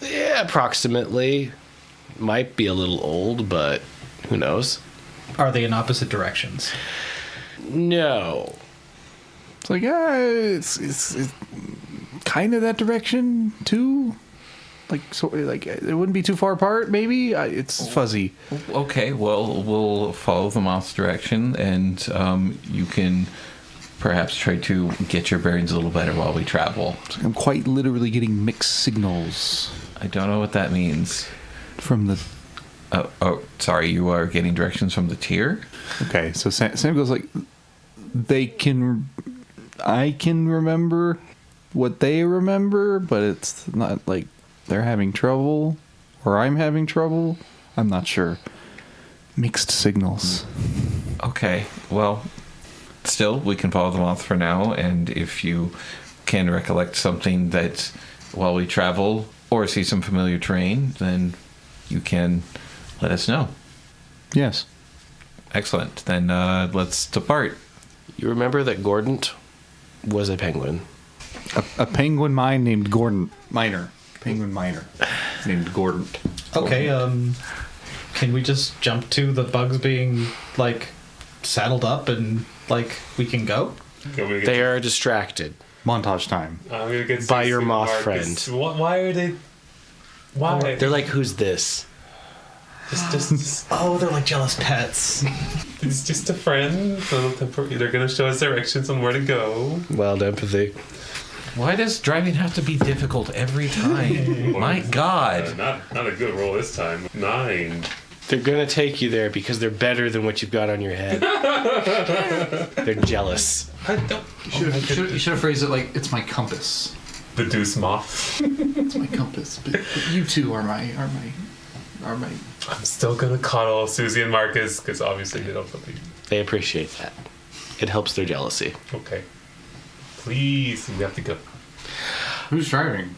Speaker 1: Yeah, approximately. Might be a little old, but who knows?
Speaker 4: Are they in opposite directions?
Speaker 1: No.
Speaker 3: It's like, it's kind of that direction too. Like it wouldn't be too far apart. Maybe it's fuzzy.
Speaker 2: Okay, well, we'll follow the moth's direction, and you can perhaps try to get your bearings a little better while we travel.
Speaker 3: I'm quite literally getting mixed signals
Speaker 2: I don't know what that means.
Speaker 3: from the.
Speaker 2: Oh, sorry, you are getting directions from the tier?
Speaker 3: Okay, so Sam goes like, I can remember what they remember, but it's not like they're having trouble or I'm having trouble. I'm not sure. Mixed signals.
Speaker 2: Okay, well, still, we can follow the moth for now, and if you can recollect something that while we travel or see some familiar terrain, then you can let us know.
Speaker 3: Yes.
Speaker 2: Excellent. Then let's depart.
Speaker 1: You remember that Gordont was a penguin.
Speaker 3: A penguin mine named Gordont. Penguin miner. Named Gordont.
Speaker 4: Okay, can we just jump to the bugs being like saddled up and like we can go?
Speaker 1: They are distracted.
Speaker 3: Montage time.
Speaker 5: I'm gonna get
Speaker 1: By your
Speaker 5: Stacey
Speaker 1: moth
Speaker 5: Marcus.
Speaker 1: friend.
Speaker 5: Why are they? Why?
Speaker 1: They're like, who's this?
Speaker 5: Just
Speaker 4: Oh, they're like jealous pets.
Speaker 5: it's just a friend. They're gonna show us directions on where to go.
Speaker 1: Wild empathy.
Speaker 2: Why does driving have to be difficult every time? My God.
Speaker 5: Not a good roll this time. 9.
Speaker 1: They're gonna take you there because they're better than what you've got on your head. They're jealous.
Speaker 3: You should have phrased it like, it's my compass.
Speaker 5: The deuce moth.
Speaker 3: It's my compass. But you two are my.
Speaker 5: I'm still gonna coddle Susie and Marcus because obviously they don't believe.
Speaker 1: They appreciate that. It helps their jealousy.
Speaker 5: Okay. Please, we have to go.
Speaker 3: Who's driving?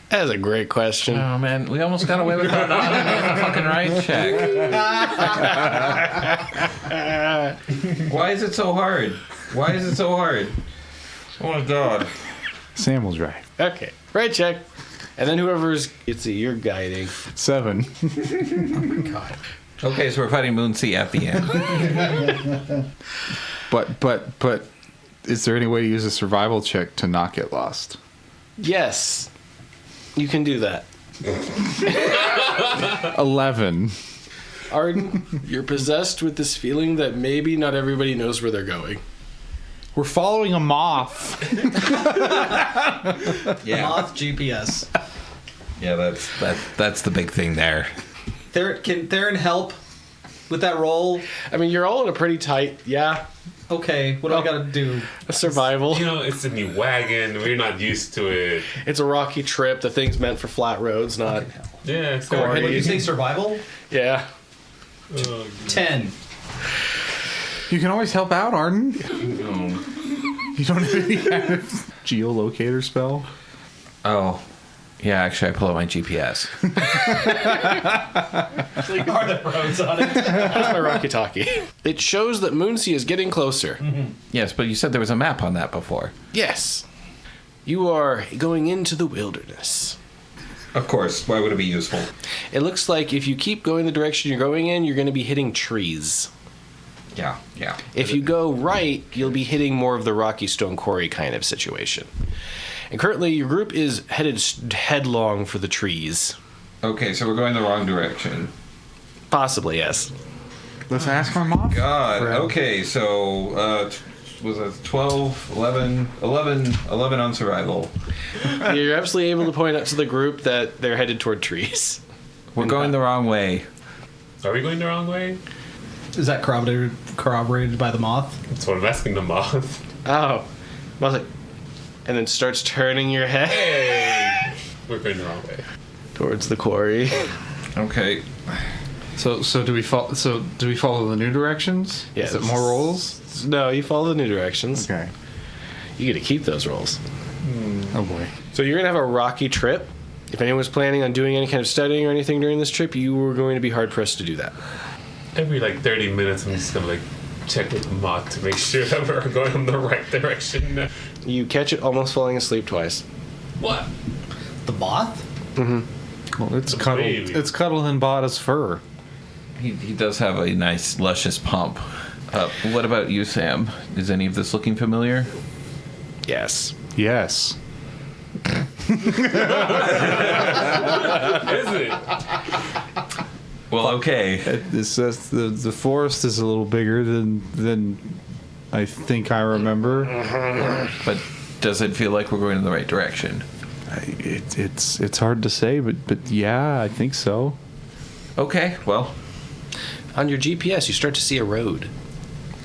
Speaker 1: That's a great question.
Speaker 2: Oh, man, we almost got away with that not having a fucking ride check. Why is it so hard? Why is it so hard? Oh, my God.
Speaker 3: Sam will drive.
Speaker 1: Okay, right check. And then whoever's it's you're guiding.
Speaker 3: 7.
Speaker 4: God.
Speaker 2: Okay, so we're fighting Moonsea at the end.
Speaker 3: But is there any way to use a survival check to not get lost?
Speaker 1: Yes, you can do that.
Speaker 3: 11.
Speaker 1: Arden, you're possessed with this feeling that maybe not everybody knows where they're going.
Speaker 3: We're following a moth.
Speaker 2: Yeah.
Speaker 4: Moth GPS.
Speaker 2: Yeah, that's the big thing there.
Speaker 4: Can Therrin help with that roll?
Speaker 1: I mean, you're all in a pretty tight,
Speaker 4: Okay, what do I gotta do?
Speaker 1: a survival.
Speaker 5: You know, it's a new wagon. We're not used to it.
Speaker 1: It's a rocky trip. The thing's meant for flat roads, not.
Speaker 5: Yeah, it's
Speaker 1: Quarry.
Speaker 4: What did you say, survival?
Speaker 1: Yeah.
Speaker 4: 10.
Speaker 3: You can always help out, Arden.
Speaker 5: Oh.
Speaker 3: You don't have any kind of geolocator spell?
Speaker 2: Oh. Yeah, actually, I pull out my GPS.
Speaker 4: Are there roads on it?
Speaker 1: That's my rocky talkie. It shows that Moonsea is getting closer.
Speaker 2: Yes, but you said there was a map on that before.
Speaker 1: Yes. You are going into the wilderness.
Speaker 2: Of course. Why would it be useful?
Speaker 1: It looks like if you keep going the direction you're going in, you're going to be hitting trees.
Speaker 2: Yeah.
Speaker 1: If you go right, you'll be hitting more of the rocky stone quarry kind of situation. And currently, your group is headed headlong for the trees.
Speaker 2: Okay, so we're going the wrong direction.
Speaker 1: Possibly, yes.
Speaker 3: Let's ask our moth.
Speaker 2: God.
Speaker 3: friend.
Speaker 2: Okay, so was it 12, 11 on survival.
Speaker 1: You're absolutely able to point out to the group that they're headed toward trees.
Speaker 2: We're going the wrong way.
Speaker 5: Are we going the wrong way?
Speaker 4: Is that corroborated by the moth?
Speaker 5: That's what I'm asking the moth.
Speaker 1: Oh. I was like, and then starts turning your head
Speaker 5: Hey! We're going the wrong way.
Speaker 1: towards the quarry.
Speaker 2: Okay.
Speaker 3: So do we follow? So do we follow the new directions?
Speaker 1: Yes.
Speaker 3: Is it more rolls?
Speaker 1: No, you follow the new directions.
Speaker 3: Okay.
Speaker 1: You get to keep those rolls.
Speaker 3: Oh boy.
Speaker 1: So you're going to have a rocky trip. If anyone was planning on doing any kind of studying or anything during this trip, you were going to be hard-pressed to do that.
Speaker 5: Every 30 minutes, I'm just gonna check with the moth to make sure that we're going in the right direction.
Speaker 1: You catch it almost falling asleep twice.
Speaker 5: What?
Speaker 4: The moth?
Speaker 3: Well, it's
Speaker 5: The
Speaker 3: cuddled.
Speaker 5: baby.
Speaker 3: It's cuddled in Bata's fur.
Speaker 2: He does have a nice, luscious pump. What about you, Sam? Is any of this looking familiar?
Speaker 1: Yes.
Speaker 3: Yes.
Speaker 5: Is it?
Speaker 2: Well, okay.
Speaker 3: The forest is a little bigger than I think I remember.
Speaker 2: But does it feel like we're going in the right direction?
Speaker 3: It's hard to say, but yeah, I think so.
Speaker 2: Okay, well,
Speaker 1: On your GPS, you start to see a road.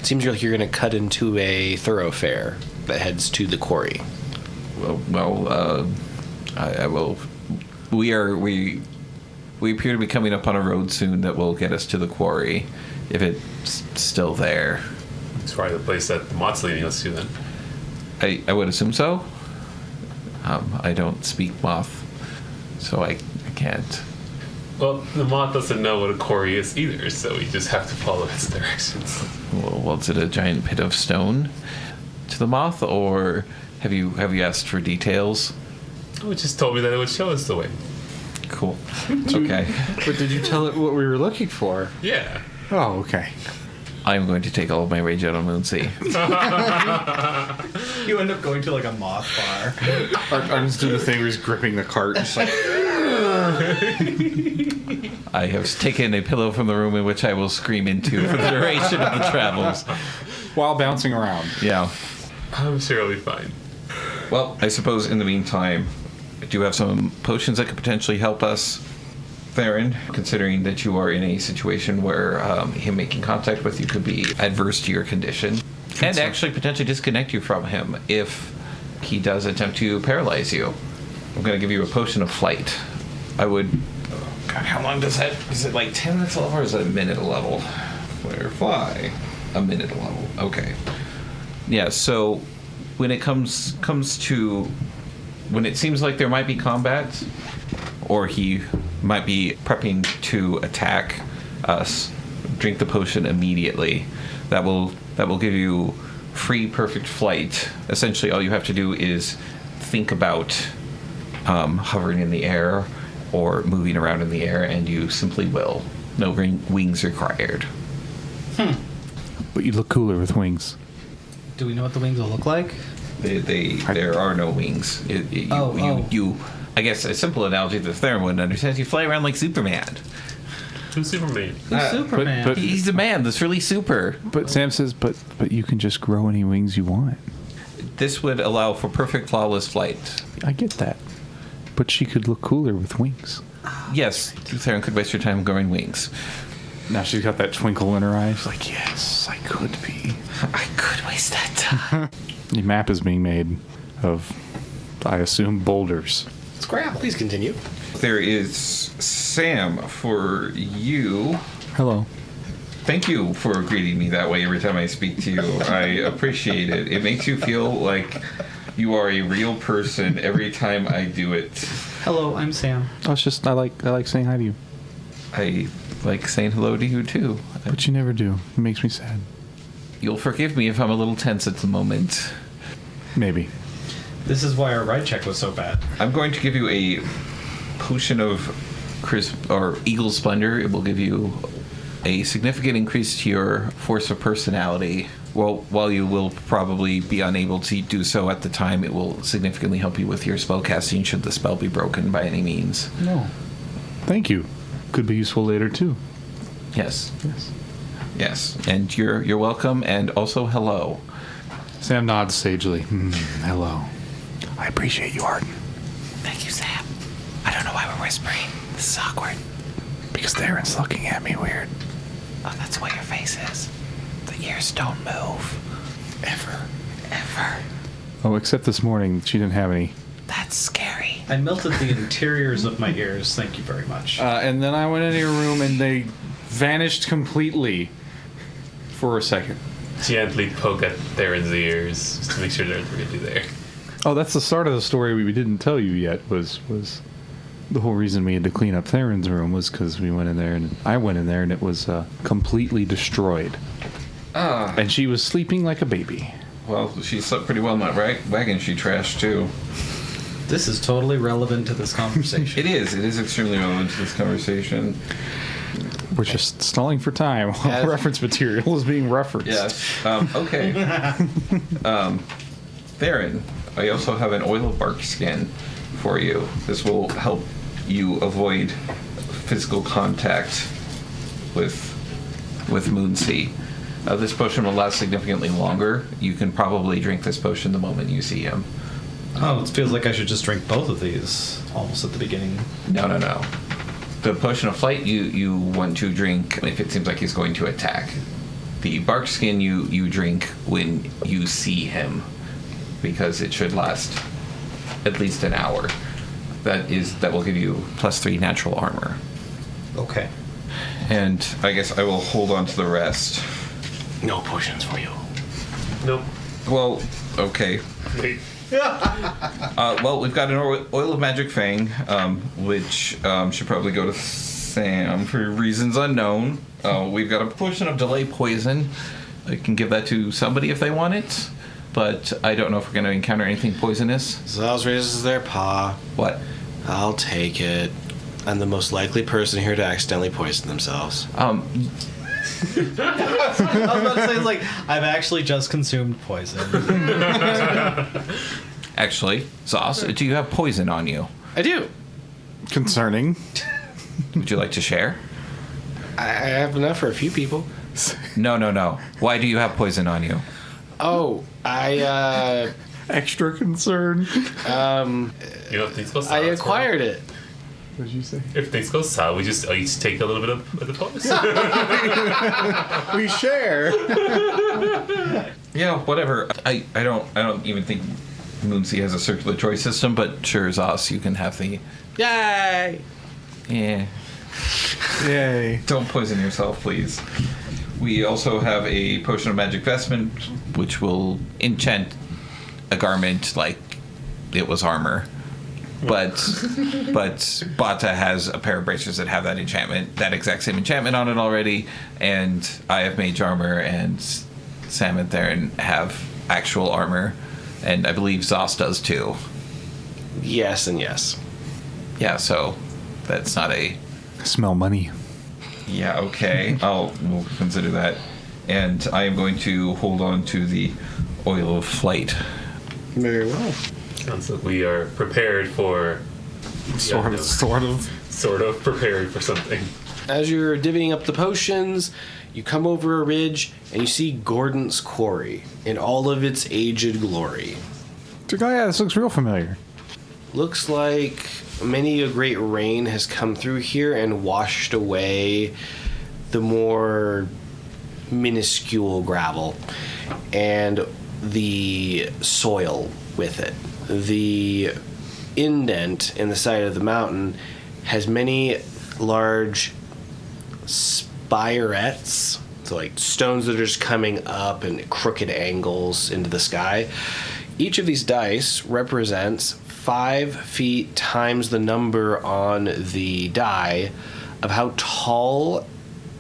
Speaker 1: It seems like you're going to cut into a thoroughfare that heads to the quarry.
Speaker 2: I will. We appear to be coming up on a road soon that will get us to the quarry, if it's still there.
Speaker 5: It's probably the place that the moth's leading us to then.
Speaker 2: I would assume so. I don't speak moth, so I can't.
Speaker 5: Well, the moth doesn't know what a quarry is either, so we just have to follow its directions.
Speaker 2: Well, is it a giant pit of stone to the moth, or have you asked for details?
Speaker 5: Oh, it just told me that it would show us the way.
Speaker 2: Cool. Okay.
Speaker 3: But did you tell it what we were looking for?
Speaker 5: Yeah.
Speaker 3: Oh, okay.
Speaker 2: I'm going to take all of my rage out on Moonsea.
Speaker 4: You end up going to a moth bar.
Speaker 3: Arden's doing the thing where he's gripping the cart. Just like,
Speaker 2: I have taken a pillow from the room in which I will scream into for the duration of the travels.
Speaker 3: while bouncing around.
Speaker 2: Yeah.
Speaker 5: I'm sure it'll be fine.
Speaker 2: Well, I suppose in the meantime, I do have some potions that could potentially help us. Therrin, considering that you are in a situation where him making contact with you could be adverse to your condition, and actually potentially disconnect you from him if he does attempt to paralyze you. I'm going to give you a potion of flight. I would... Oh God, how long does that... Is it 10 minutes a level or is it a minute a level? Fly. A minute a level. Okay. Yeah, so when it comes to... When it seems like there might be combat, or he might be prepping to attack us, drink the potion immediately. That will give you free perfect flight. Essentially, all you have to do is think about hovering in the air or moving around in the air, and you simply will. No wings required.
Speaker 3: But you look cooler with wings.
Speaker 4: Do we know what the wings will look like?
Speaker 2: There are no wings.
Speaker 4: Oh.
Speaker 2: I guess a simple analogy that Therrin wouldn't understand is you fly around like Superman.
Speaker 5: Who's Superman?
Speaker 4: Who's Superman?
Speaker 3: but-
Speaker 2: He's a man. That's really super.
Speaker 3: But Sam says, but you can just grow any wings you want.
Speaker 2: This would allow for perfect, flawless flight.
Speaker 3: I get that. But she could look cooler with wings.
Speaker 2: Yes, Therrin could waste your time growing wings.
Speaker 3: Now she's got that twinkle in her eyes. Like, yes, I could be.
Speaker 2: I could waste that time.
Speaker 3: The map is being made of, I assume, boulders.
Speaker 4: Scrap.
Speaker 1: Please continue.
Speaker 2: There is Sam for you.
Speaker 3: Hello.
Speaker 2: Thank you for greeting me that way every time I speak to you. I appreciate it. It makes you feel like you are a real person every time I do it.
Speaker 4: Hello, I'm Sam.
Speaker 3: Oh, it's just I like saying hi to you.
Speaker 2: I like saying hello to you too.
Speaker 3: But you never do. It makes me sad.
Speaker 2: You'll forgive me if I'm a little tense at the moment.
Speaker 3: Maybe.
Speaker 4: This is why our ride check was so bad.
Speaker 2: I'm going to give you a potion of crisp or eagle splendor. It will give you a significant increase to your force of personality. Well, while you will probably be unable to do so at the time, it will significantly help you with your spell casting should the spell be broken by any means.
Speaker 3: No. Thank you. Could be useful later too.
Speaker 2: Yes.
Speaker 3: Yes.
Speaker 2: Yes. And you're welcome, and also hello.
Speaker 3: Sam nods sagely. Hello. I appreciate you, Arden.
Speaker 2: Thank you, Sam. I don't know why we're whispering. This is awkward.
Speaker 3: Because Therrin's looking at me weird.
Speaker 2: Oh, that's what your face is. The ears don't move. Ever.
Speaker 3: Oh, except this morning, she didn't have any.
Speaker 2: That's scary.
Speaker 4: I melted the interiors of my ears. Thank you very much.
Speaker 3: And then I went into your room and they vanished completely for a second.
Speaker 5: Gently poke at Therrin's ears just to make sure they're really there.
Speaker 3: Oh, that's the start of the story we didn't tell you yet. Was the whole reason we had to clean up Therrin's room was because we went in there and I went in there and it was completely destroyed. And she was sleeping like a baby.
Speaker 2: Well, she slept pretty well in that wagon she trashed, too.
Speaker 4: This is totally relevant to this conversation.
Speaker 2: It is extremely relevant to this conversation.
Speaker 3: We're just stalling for time while
Speaker 1: Yes.
Speaker 3: reference material is being referenced.
Speaker 2: Yes. Okay. Therrin, I also have an oil of bark skin for you. This will help you avoid physical contact with Moonsea. This potion will last significantly longer. You can probably drink this potion the moment you see him.
Speaker 4: Oh, it feels like I should just drink both of these almost at the beginning.
Speaker 2: No. The potion of flight you want to drink if it seems like he's going to attack. The bark skin you drink when you see him, because it should last at least an hour. That will give you +3 natural armor.
Speaker 4: Okay.
Speaker 2: And I guess I will hold on to the rest.
Speaker 1: No potions for you.
Speaker 5: Nope.
Speaker 2: Well, okay.
Speaker 5: Wait.
Speaker 2: Well, we've got an oil of magic fang, which should probably go to Sam for reasons unknown. We've got a potion of delay poison. I can give that to somebody if they want it, but I don't know if we're going to encounter anything poisonous.
Speaker 1: Zal's raises their paw.
Speaker 2: What?
Speaker 1: I'll take it. I'm the most likely person here to accidentally poison themselves.
Speaker 4: I was about to say, it's like, I've actually just consumed poison.
Speaker 2: Actually, Zos, do you have poison on you?
Speaker 1: I do.
Speaker 3: Concerning.
Speaker 2: Would you like to share?
Speaker 1: I have enough for a few people.
Speaker 2: No. Why do you have poison on you?
Speaker 1: Oh, I
Speaker 3: Extra concern.
Speaker 5: You know, if things go south,
Speaker 1: I acquired it.
Speaker 3: What did you say?
Speaker 5: If things go south, we just each take a little bit of the poison.
Speaker 3: We share.
Speaker 2: Yeah, whatever. I don't even think Moonsea has a circulatory system, but sure, Zos, you can have the.
Speaker 1: Yay!
Speaker 2: Yeah.
Speaker 3: Yay.
Speaker 2: Don't poison yourself, please. We also have a potion of magic vestment, which will enchant a garment like it was armor. But Bata has a pair of bracers that have that exact same enchantment on it already, and I have mage armor, and Sam and Therrin have actual armor, and I believe Zos does too.
Speaker 1: Yes and yes.
Speaker 2: Yeah, so that's not a.
Speaker 3: I smell money.
Speaker 2: Yeah, okay. We'll consider that. And I am going to hold on to the oil of flight.
Speaker 1: Very well.
Speaker 5: Sounds like we are prepared for.
Speaker 3: Sort of.
Speaker 5: Sort of prepared for something.
Speaker 1: As you're divvying up the potions, you come over a ridge and you see Gordont's Quarry in all of its aged glory.
Speaker 3: Oh yeah, this looks real familiar.
Speaker 1: Looks like many a great rain has come through here and washed away the more minuscule gravel and the soil with it. The indent in the side of the mountain has many large spirets, so like stones that are just coming up and crooked angles into the sky. Each of these dice represents 5 feet times the number on the die of how tall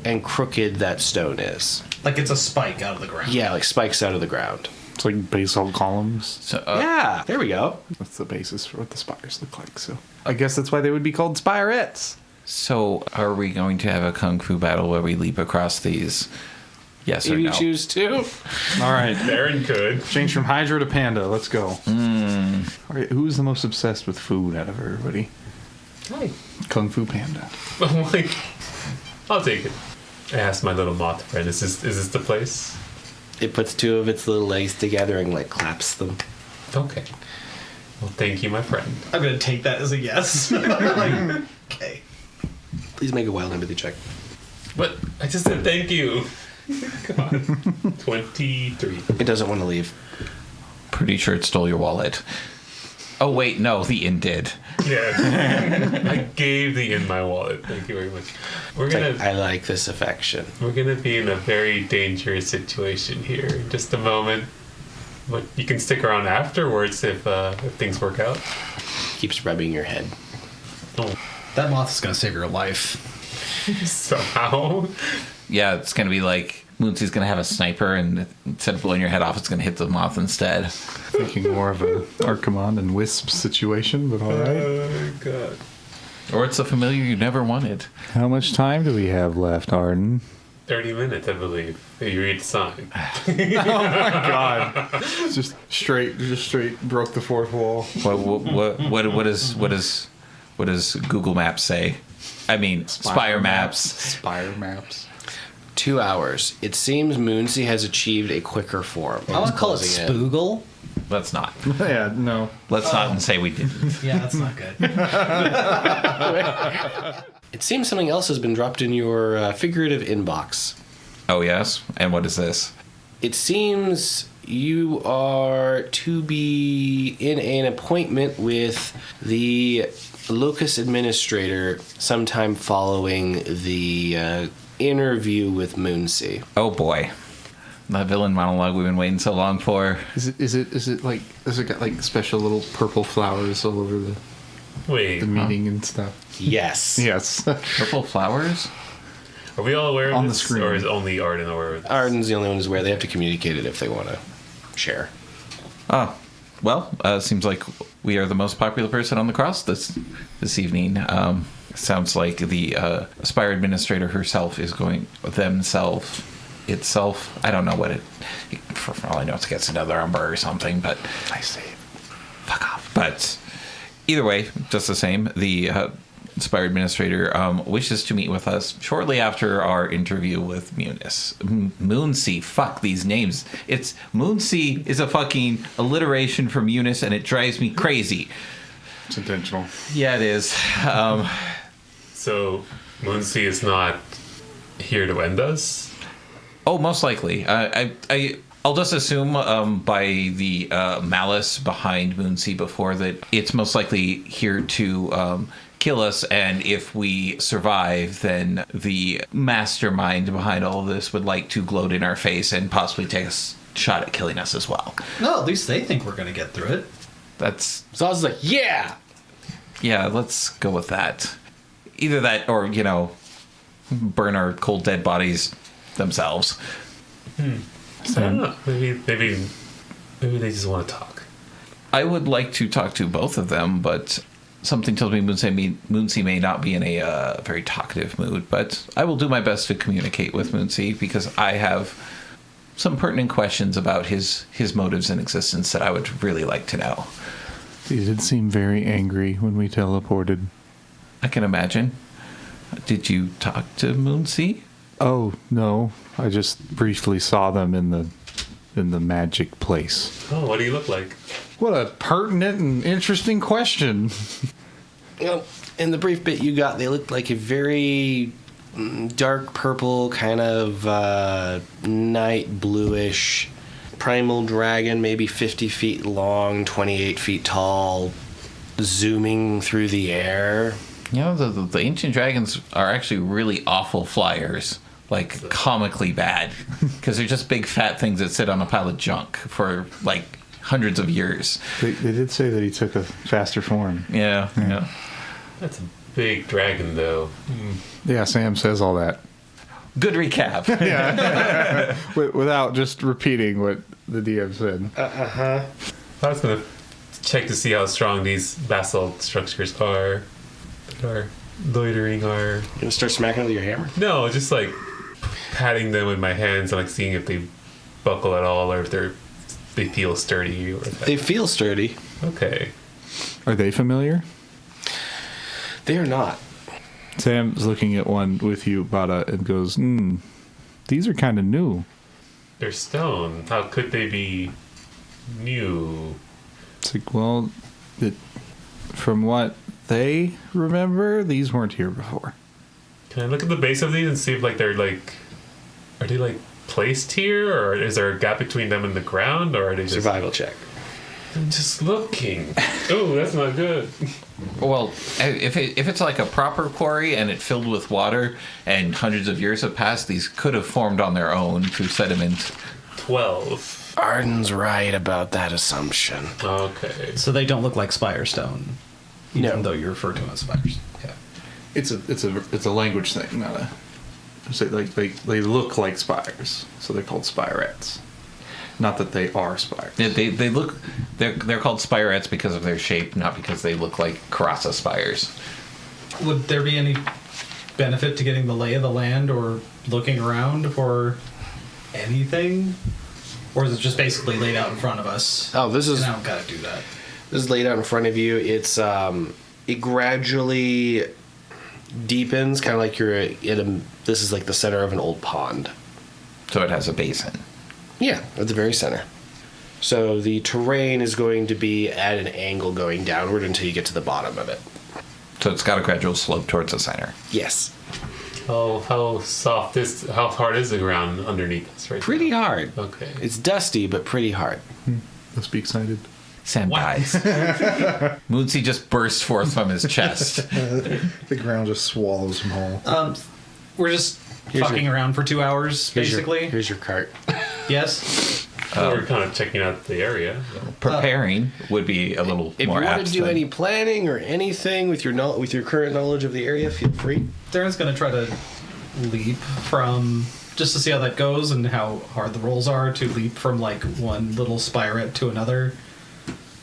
Speaker 1: and crooked that stone is.
Speaker 4: Like it's a spike out of the ground.
Speaker 1: Yeah, like spikes out of the ground.
Speaker 3: It's like basalt columns.
Speaker 2: So,
Speaker 1: Yeah, there we go.
Speaker 3: That's the basis for what the spires look like. So I guess that's why they would be called spirets.
Speaker 2: So, are we going to have a kung fu battle where we leap across these? Yes or
Speaker 1: If you
Speaker 2: no?
Speaker 1: choose to.
Speaker 3: All right.
Speaker 5: Therrin could.
Speaker 3: Change from Hydra to Panda. Let's go. All right. Who's the most obsessed with food out of everybody?
Speaker 4: Hi.
Speaker 3: Kung Fu Panda.
Speaker 5: I'm like, I'll take it. I asked my little moth friend, is this the place?
Speaker 1: It puts 2 of its little legs together and like claps them.
Speaker 5: Okay. Well, thank you, my friend.
Speaker 4: I'm gonna take that as a yes. Like, okay.
Speaker 1: Please make a wild empathy check.
Speaker 5: But I just said thank you. Come on. 23.
Speaker 1: It doesn't want to leave.
Speaker 2: Pretty sure it stole your wallet. Oh, wait, no, the inn did.
Speaker 5: Yeah. I gave the in my wallet. Thank you very much.
Speaker 1: It's like, I like this affection.
Speaker 5: We're gonna be in a very dangerous situation here. In just a moment. But you can stick around afterwards if things work out.
Speaker 1: Keeps rubbing your head.
Speaker 5: Oh,
Speaker 4: That moth is gonna save your life.
Speaker 5: somehow.
Speaker 2: Yeah, it's going to be like Moonsie's going to have a sniper, and instead of blowing your head off, it's going to hit the moth instead.
Speaker 3: Thinking more of a Archimond and Wisp situation, but all right.
Speaker 5: Oh god.
Speaker 2: Or it's a familiar you never wanted.
Speaker 3: How much time do we have left, Arden?
Speaker 5: 30 minutes, I believe. You read the sign.
Speaker 3: God. just straight broke the fourth wall.
Speaker 2: What does Google Maps say? I mean, Spire Maps.
Speaker 3: Spire Maps.
Speaker 1: 2 hours. It seems Moonsea has achieved a quicker form.
Speaker 4: I want to call it
Speaker 1: Closing
Speaker 4: Spoogle.
Speaker 2: Let's not.
Speaker 3: Yeah, no.
Speaker 2: Let's not say we didn't.
Speaker 4: Yeah, that's not good.
Speaker 1: It seems something else has been dropped in your figurative inbox.
Speaker 2: Oh, yes? And what is this?
Speaker 1: It seems you are to be in an appointment with the Locus Administrator sometime following the interview with Moonsea.
Speaker 2: Oh, boy. That villain monologue we've been waiting so long for.
Speaker 3: Is it like, has it got like special little purple flowers all over the
Speaker 5: Wait,
Speaker 3: meeting and stuff?
Speaker 1: Yes.
Speaker 3: Yes.
Speaker 2: Purple flowers?
Speaker 5: are we all aware of
Speaker 3: On the
Speaker 5: this?
Speaker 3: screen.
Speaker 5: Or is only Arden aware of this?
Speaker 1: Arden's the only one who's aware. They have to communicate it if they want to share.
Speaker 2: Oh, well, seems like we are the most popular person on the cross this evening. Sounds like the Aspire Administrator herself is going, itself, I don't know what it, for all I know, it gets another umber or something, but
Speaker 3: I see.
Speaker 2: fuck off. But either way, just the same, the Aspire Administrator wishes to meet with us shortly after our interview with Moonsea. Fuck these names. It's Moonsea is a fucking alliteration for Munis, and it drives me crazy.
Speaker 3: It's intentional.
Speaker 2: Yeah, it is.
Speaker 5: So, Moonsea is not here to end us?
Speaker 2: Oh, most likely. I'll just assume by the malice behind Moonsea before that it's most likely here to kill us, and if we survive, then the mastermind behind all of this would like to gloat in our face and possibly take a shot at killing us as well.
Speaker 4: No, at least they think we're gonna get through it.
Speaker 2: That's...
Speaker 1: Zaz's like, yeah!
Speaker 2: Yeah, let's go with that. Either that or, burn our cold dead bodies themselves.
Speaker 5: I don't know. Maybe they just want to talk.
Speaker 2: I would like to talk to both of them, but something tells me Moonsea may not be in a very talkative mood, but I will do my best to communicate with Moonsea because I have some pertinent questions about his motives in existence that I would really like to know.
Speaker 3: He did seem very angry when we teleported.
Speaker 2: I can imagine. Did you talk to Moonsea?
Speaker 3: Oh, no. I just briefly saw them in the magic place.
Speaker 5: Oh, what do you look like?
Speaker 3: What a pertinent and interesting question.
Speaker 1: In the brief bit you got, they looked like a very dark purple, kind of night bluish primal dragon, maybe 50 feet long, 28 feet tall, zooming through the air.
Speaker 2: You know, the ancient dragons are actually really awful flyers. Like, comically bad. Because they're just big fat things that sit on a pile of junk for, like, hundreds of years.
Speaker 3: They did say that he took a faster form.
Speaker 2: Yeah.
Speaker 5: That's a big dragon, though.
Speaker 3: Yeah, Sam says all that.
Speaker 2: Good recap.
Speaker 3: Yeah. Without just repeating what the DM said.
Speaker 5: I was going to check to see how strong these basalt structures are. That are loitering are...
Speaker 1: You gonna start smacking it with your hammer?
Speaker 5: No, just like patting them with my hands and like seeing if they buckle at all or if they feel sturdy. Or
Speaker 1: They feel sturdy.
Speaker 5: Okay.
Speaker 3: Are they familiar?
Speaker 1: They are not.
Speaker 3: Sam's looking at one with you, Bata, and goes, these are kind of new.
Speaker 5: They're stone. How could they be new?
Speaker 3: It's like, well, from what they remember, these weren't here before.
Speaker 5: Can I look at the base of these and see if like they're like... Are they like placed here? Or is there a gap between them and the ground? Or are they just...
Speaker 1: Survival check.
Speaker 5: I'm just looking. Oh, that's not good.
Speaker 2: Well, if it's like a proper quarry and it filled with water and hundreds of years have passed, these could have formed on their own through sediment.
Speaker 5: 12.
Speaker 1: Arden's right about that assumption.
Speaker 5: Okay.
Speaker 4: So they don't look like Spirestone, even
Speaker 1: No.
Speaker 4: though you refer to them as spiders. Yeah.
Speaker 3: It's a language thing, not a. So they look like spires, so they're called spirets. Not that they are spires.
Speaker 2: They look they're called spirets because of their shape, not because they look like Coeurasa spires.
Speaker 4: Would there be any benefit to getting the lay of the land or looking around for anything? Or is it just basically laid out in front of us?
Speaker 1: Oh, this is
Speaker 4: And I don't gotta do that.
Speaker 1: this is laid out in front of you. It's it gradually deepens, kind of like you're in a. This is like the center of an old pond.
Speaker 2: So it has a basin.
Speaker 1: Yeah, at the very center. So the terrain is going to be at an angle going downward until you get to the bottom of it.
Speaker 2: So it's got a gradual slope towards the center.
Speaker 1: Yes.
Speaker 5: Oh, how hard is the ground underneath us right
Speaker 1: Pretty
Speaker 5: now?
Speaker 1: hard.
Speaker 5: Okay.
Speaker 1: It's dusty, but pretty hard.
Speaker 3: Let's be excited.
Speaker 2: Sam dies. Moonsea just bursts forth from his chest.
Speaker 3: The ground just swallows them whole.
Speaker 4: We're just
Speaker 1: Here's
Speaker 4: fucking
Speaker 1: your-
Speaker 4: around for 2 hours, basically.
Speaker 1: Here's your cart.
Speaker 4: Yes.
Speaker 5: We're kind of checking out the area.
Speaker 2: Preparing would be a little
Speaker 1: If
Speaker 2: more
Speaker 1: you want
Speaker 2: apt
Speaker 1: to do
Speaker 2: than-
Speaker 1: any planning or anything with your current knowledge of the area, feel free.
Speaker 4: Therrin's gonna try to leap from, just to see how that goes and how hard the rolls are to leap from like one little spiret to another.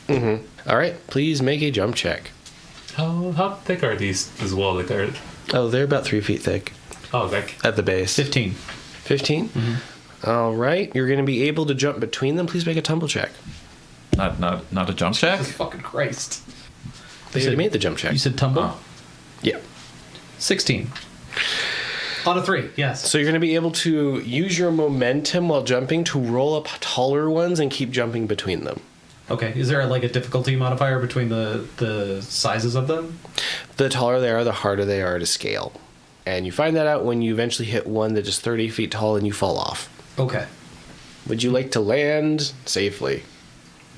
Speaker 1: All right, please make a jump check.
Speaker 5: How thick are these as well? Like,
Speaker 1: Oh, they're about 3 feet thick
Speaker 5: like
Speaker 1: at the base.
Speaker 4: 15.
Speaker 1: 15? All right, you're going to be able to jump between them. Please make a tumble check.
Speaker 2: Not a jump check?
Speaker 4: Jesus fucking Christ.
Speaker 1: They already made the jump check.
Speaker 4: You said tumble?
Speaker 2: Oh.
Speaker 1: Yeah.
Speaker 4: 16. On a 3, yes.
Speaker 1: So you're going to be able to use your momentum while jumping to roll up taller ones and keep jumping between them.
Speaker 4: Okay, is there like a difficulty modifier between the sizes of them?
Speaker 1: The taller they are, the harder they are to scale. And you find that out when you eventually hit one that is 30 feet tall and you fall off.
Speaker 4: Okay,
Speaker 1: Would you like to land safely?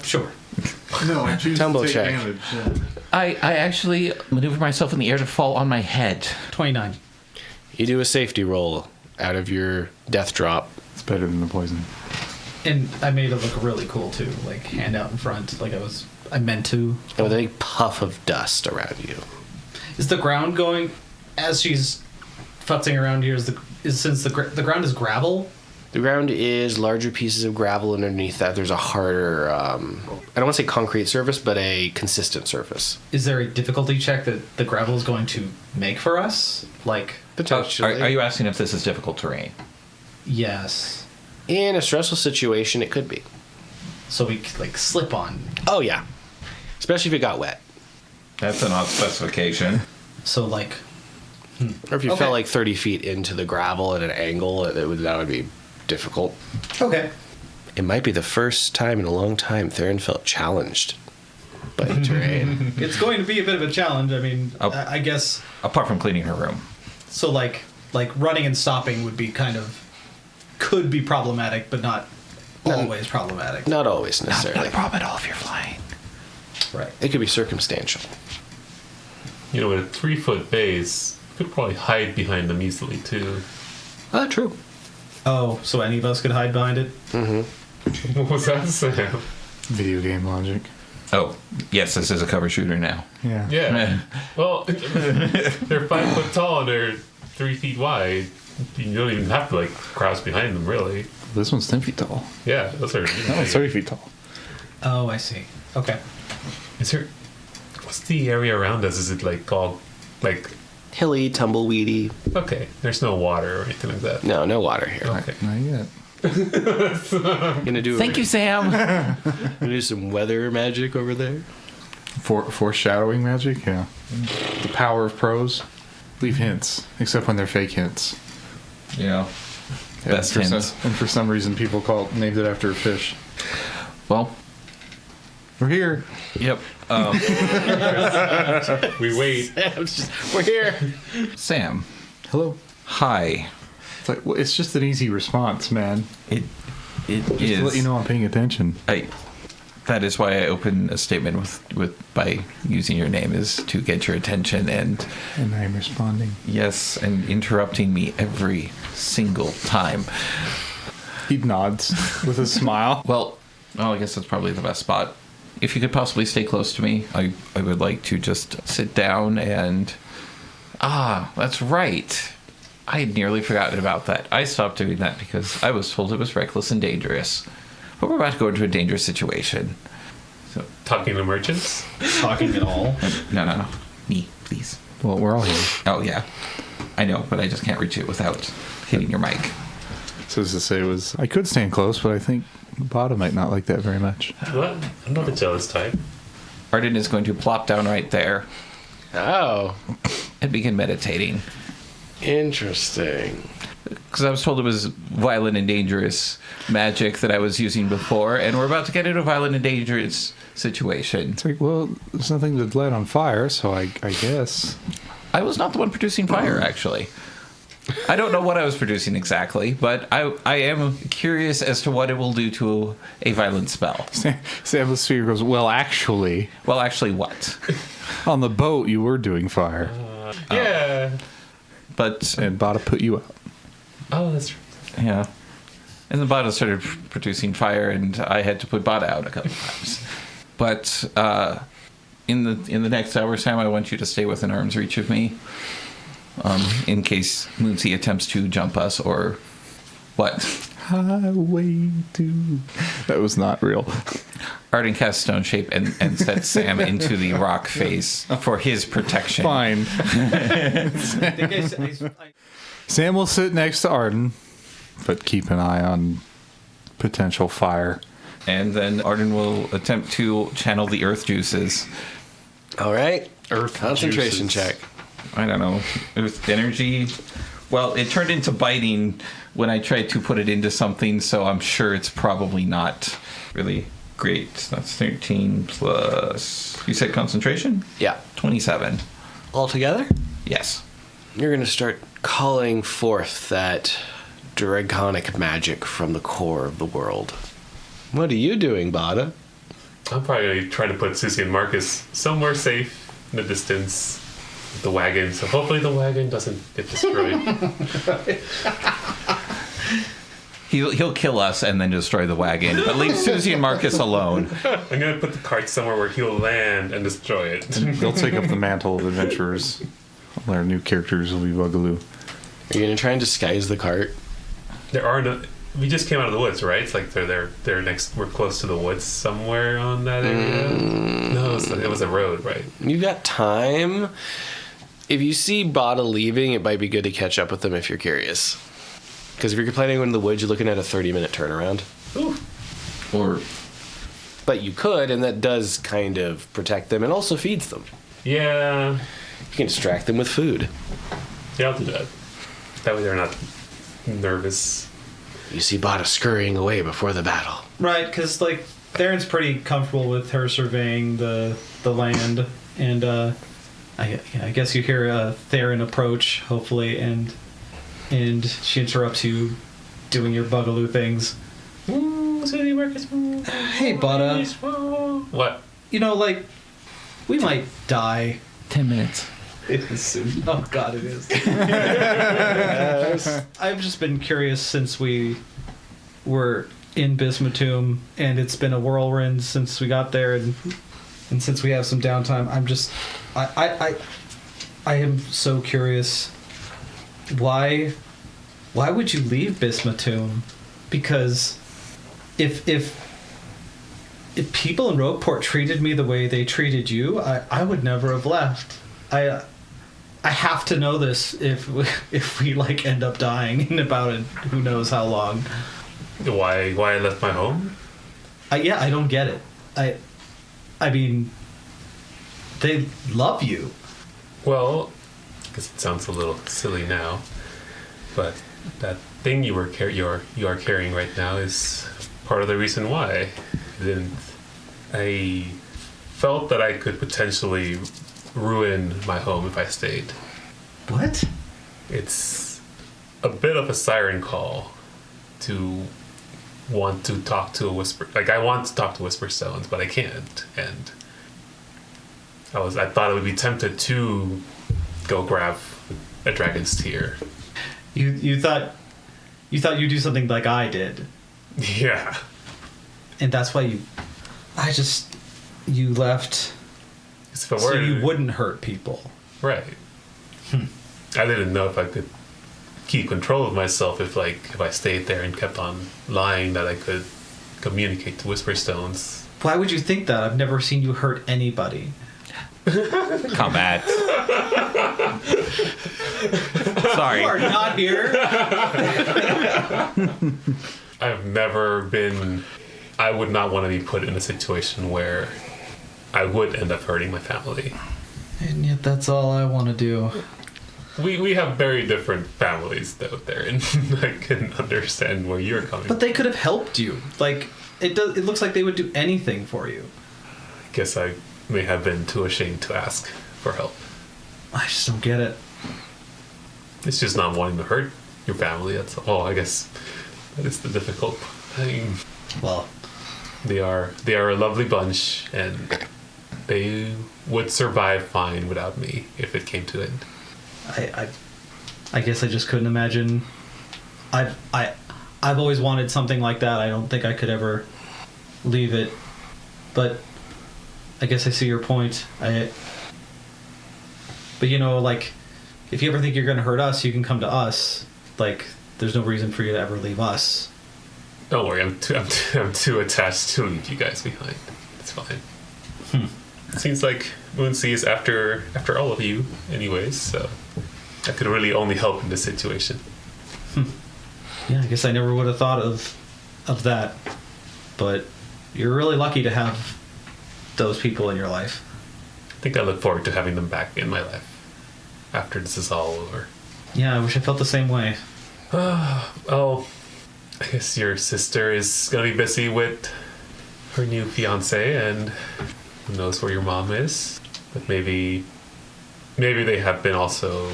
Speaker 4: sure.
Speaker 3: No, I choose
Speaker 1: Tumble
Speaker 3: to take
Speaker 1: check.
Speaker 3: damage. Yeah.
Speaker 2: I actually maneuver myself in the air to fall on my head.
Speaker 4: 29.
Speaker 1: You do a safety roll out of your death drop.
Speaker 3: It's better than the poison.
Speaker 4: And I made it look really cool too, like hand out in front, like I meant to.
Speaker 1: With a big puff of dust around you.
Speaker 4: Is the ground going as she's futzing around here? Since the ground is gravel?
Speaker 1: The ground is larger pieces of gravel, and underneath that there's a harder, I don't want to say concrete surface, but a consistent surface.
Speaker 4: Is there a difficulty check that the gravel is going to make for us? Like,
Speaker 1: Potentially.
Speaker 2: Are you asking if this is difficult terrain?
Speaker 4: yes.
Speaker 1: In a stressful situation, it could be.
Speaker 4: So we could, like, slip on.
Speaker 1: Oh, yeah. Especially if it got wet.
Speaker 2: That's an odd specification.
Speaker 4: So, like,
Speaker 1: Or if you
Speaker 4: Okay.
Speaker 1: fell like 30 feet into the gravel at an angle, that would be difficult.
Speaker 4: Okay.
Speaker 1: It might be the first time in a long time Therrin felt challenged by the terrain.
Speaker 4: It's going to be a bit of a challenge. I mean,
Speaker 2: Oh.
Speaker 4: I guess.
Speaker 2: Apart from cleaning her room.
Speaker 4: So like running and stopping would be could be problematic, but not always problematic.
Speaker 1: Not always necessarily.
Speaker 2: Not a problem at all if you're flying.
Speaker 4: Right.
Speaker 1: It could be circumstantial.
Speaker 5: You know, with a 3-foot base, you could probably hide behind them easily too.
Speaker 1: True.
Speaker 4: Oh, so any of us could hide behind it?
Speaker 5: What was that, Sam?
Speaker 3: Video game logic.
Speaker 2: Oh, yes, this is a cover shooter now.
Speaker 3: Yeah.
Speaker 5: Yeah. Well, they're 5 foot tall and they're 3 feet wide. You don't even have to like crouch behind them, really.
Speaker 3: This one's 10 feet tall.
Speaker 5: Yeah, those are.
Speaker 3: That one's 30 feet tall.
Speaker 4: Oh, I see. Okay.
Speaker 5: Is there? What's the area around us? Is it like all like?
Speaker 1: Hilly, tumbleweedy.
Speaker 5: Okay, there's no water or anything like that.
Speaker 1: No water here.
Speaker 5: Okay.
Speaker 3: Not yet.
Speaker 1: Gonna do
Speaker 2: Thank you, Sam.
Speaker 1: Gonna do some weather magic over there.
Speaker 3: Foreshadowing magic, yeah. The power of prose. Leave hints, except when they're fake hints.
Speaker 2: Yeah.
Speaker 3: Yeah,
Speaker 2: Best
Speaker 3: for
Speaker 2: hints.
Speaker 3: and for some reason, people named it after a fish.
Speaker 2: Well,
Speaker 3: We're here.
Speaker 2: yep.
Speaker 5: We wait.
Speaker 1: We're here.
Speaker 2: Sam,
Speaker 3: Hello.
Speaker 2: hi.
Speaker 3: It's like, well, it's just an easy response, man.
Speaker 2: It
Speaker 3: Just
Speaker 2: is.
Speaker 3: to let you know I'm paying attention.
Speaker 2: That is why I open a statement with by using your name is to get your attention and
Speaker 3: And I'm responding.
Speaker 2: yes, and interrupting me every single time.
Speaker 3: He nods with a smile.
Speaker 2: Well, I guess that's probably the best spot. If you could possibly stay close to me, I would like to just sit down and... that's right. I had nearly forgotten about that. I stopped doing that because I was told it was reckless and dangerous. But we're about to go into a dangerous situation. So,
Speaker 5: Talking to merchants.
Speaker 4: Talking at all.
Speaker 2: no. Me, please.
Speaker 3: Well, we're all here.
Speaker 2: Oh, yeah. I know, but I just can't reach it without hitting your mic.
Speaker 3: So as to say was, I could stand close, but I think Bata might not like that very much.
Speaker 5: What? I'm not the jealous type.
Speaker 2: Arden is going to plop down right there
Speaker 1: Oh,
Speaker 2: and begin meditating.
Speaker 1: interesting.
Speaker 2: Because I was told it was violent and dangerous magic that I was using before, and we're about to get into a violent and dangerous situation.
Speaker 3: It's like, well, there's nothing to light on fire, so I guess.
Speaker 2: I was not the one producing fire, actually. I don't know what I was producing exactly, but I am curious as to what it will do to a violent spell.
Speaker 3: Sam Sphere goes, well, actually,
Speaker 2: Well, actually, what?
Speaker 3: on the boat you were doing fire,
Speaker 5: Yeah.
Speaker 2: But,
Speaker 3: and Bata put you out.
Speaker 5: Oh, that's right.
Speaker 2: yeah. And the Bata started producing fire, and I had to put Bata out a couple times. But in the next hour, Sam, I want you to stay within arm's reach of me, in case Moonsea attempts to jump us or what.
Speaker 3: Highway to... That was not real.
Speaker 2: Arden casts stone shape and sets Sam into the rock face for his protection.
Speaker 3: Fine. Sam will sit next to Arden, but keep an eye on potential fire.
Speaker 2: And then Arden will attempt to channel the earth juices.
Speaker 1: All right.
Speaker 3: Earth
Speaker 1: Concentration
Speaker 3: juices.
Speaker 1: check.
Speaker 2: I don't know. Earth energy. Well, it turned into biting when I tried to put it into something, so I'm sure it's probably not really great. That's 13 plus... You said concentration?
Speaker 1: Yeah.
Speaker 2: 27.
Speaker 1: All together?
Speaker 2: Yes.
Speaker 1: You're going to start calling forth that draconic magic from the core of the world. What are you doing, Bata?
Speaker 5: I'm probably going to try to put Susie and Marcus somewhere safe in the distance with the wagon, so hopefully the wagon doesn't get destroyed.
Speaker 2: He'll kill us and then destroy the wagon, but leave Susie and Marcus alone.
Speaker 5: I'm going to put the cart somewhere where he'll land and destroy it.
Speaker 3: They'll take up the mantle of adventurers. Their new characters will be Bugaloo.
Speaker 1: Are you going to try and disguise the cart?
Speaker 5: There are no... We just came out of the woods, right? It's like they're next... We're close to the woods somewhere on that area. No, it was a road, right?
Speaker 1: You've got time. If you see Bata leaving, it might be good to catch up with them if you're curious. Because if you're planning on in the woods, you're looking at a 30-minute turnaround.
Speaker 5: Ooh.
Speaker 2: Or
Speaker 1: But you could, and that does kind of protect them and also feeds them.
Speaker 5: Yeah.
Speaker 1: You can distract them with food.
Speaker 5: Yeah, I'll do that. That way they're not nervous.
Speaker 1: You see Bata scurrying away before the battle.
Speaker 4: Right, because like Therrin's pretty comfortable with her surveying the land, and I guess you hear Therrin approach, hopefully, and she interrupts you doing your bugaloo things. Hey, Bata.
Speaker 5: What?
Speaker 4: You know, like, we might die.
Speaker 2: 10 minutes.
Speaker 4: It is soon. Oh, God, it is. I've just been curious since we were in Bismutoom, and it's been a whirlwind since we got there, and since we have some downtime, I am so curious. Why would you leave Bismutoom? Because if people in Rogueport treated me the way they treated you, I would never have left. I have to know this if we like end up dying in about who knows how long.
Speaker 5: Why I left my home?
Speaker 4: Yeah, I don't get it. I mean, they love you.
Speaker 5: Well, I guess it sounds a little silly now, but that thing you are carrying right now is part of the reason why. I felt that I could potentially ruin my home if I stayed.
Speaker 4: What?
Speaker 5: It's a bit of a siren call to want to talk to a whisper. Like, I want to talk to whisper stones, but I can't. And I thought I would be tempted to go grab a dragon's tear.
Speaker 4: You thought you'd do something like I did,
Speaker 5: Yeah.
Speaker 4: and that's why you left
Speaker 5: If I
Speaker 4: so
Speaker 5: were
Speaker 4: you
Speaker 5: to-
Speaker 4: wouldn't hurt people.
Speaker 5: Right. I didn't know if I could keep control of myself if I stayed there and kept on lying that I could communicate to whisper stones.
Speaker 4: Why would you think that? I've never seen you hurt anybody.
Speaker 2: Combat. Sorry.
Speaker 4: You are not here.
Speaker 5: I've never been. I would not want to be put in a situation where I would end up hurting my family.
Speaker 4: And yet that's all I want to do.
Speaker 5: We have very different families though there, and I can understand where you're coming
Speaker 4: But they could have helped you. Like, it looks like they would do anything for you.
Speaker 5: I guess I may have been too ashamed to ask for help.
Speaker 4: I just don't get it.
Speaker 5: It's just not wanting to hurt your family, that's all. I guess that is the difficult thing.
Speaker 4: Well,
Speaker 5: They are a lovely bunch, and they would survive fine without me if it came to it.
Speaker 4: I guess I just couldn't imagine. I've always wanted something like that. I don't think I could ever leave it. But I guess I see your point. But you know, like, if you ever think you're going to hurt us, you can come to us. Like, there's no reason for you to ever leave us.
Speaker 5: Don't worry, I'm too attached to leave you guys behind. It's fine. It seems like Moonsea is after all of you, anyways. So I could really only help in this situation.
Speaker 4: Yeah, I guess I never would have thought of that. But you're really lucky to have those people in your life.
Speaker 5: I think I look forward to having them back in my life after this is all over.
Speaker 4: Yeah, I wish I felt the same way.
Speaker 5: Oh, I guess your sister is gonna be busy with her new fiance, and who knows where your mom is. But maybe they have been also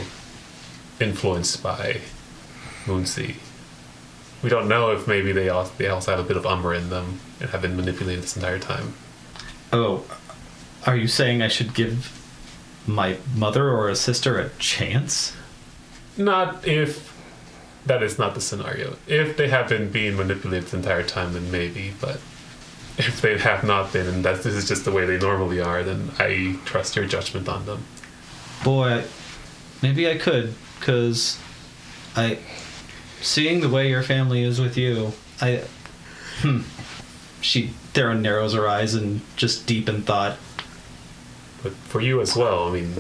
Speaker 5: influenced by Moonsea. We don't know if maybe they also have a bit of Umber in them and have been manipulated this entire time.
Speaker 4: Oh, are you saying I should give my mother or a sister a chance?
Speaker 5: Not if that is not the scenario. If they have been being manipulated the entire time, then maybe. But if they have not been, and this is just the way they normally are, then I trust your judgment on them.
Speaker 4: Boy, maybe I could, because seeing the way your family is with you, Therrin narrows her eyes and just deep in thought.
Speaker 5: But for you as well, I mean,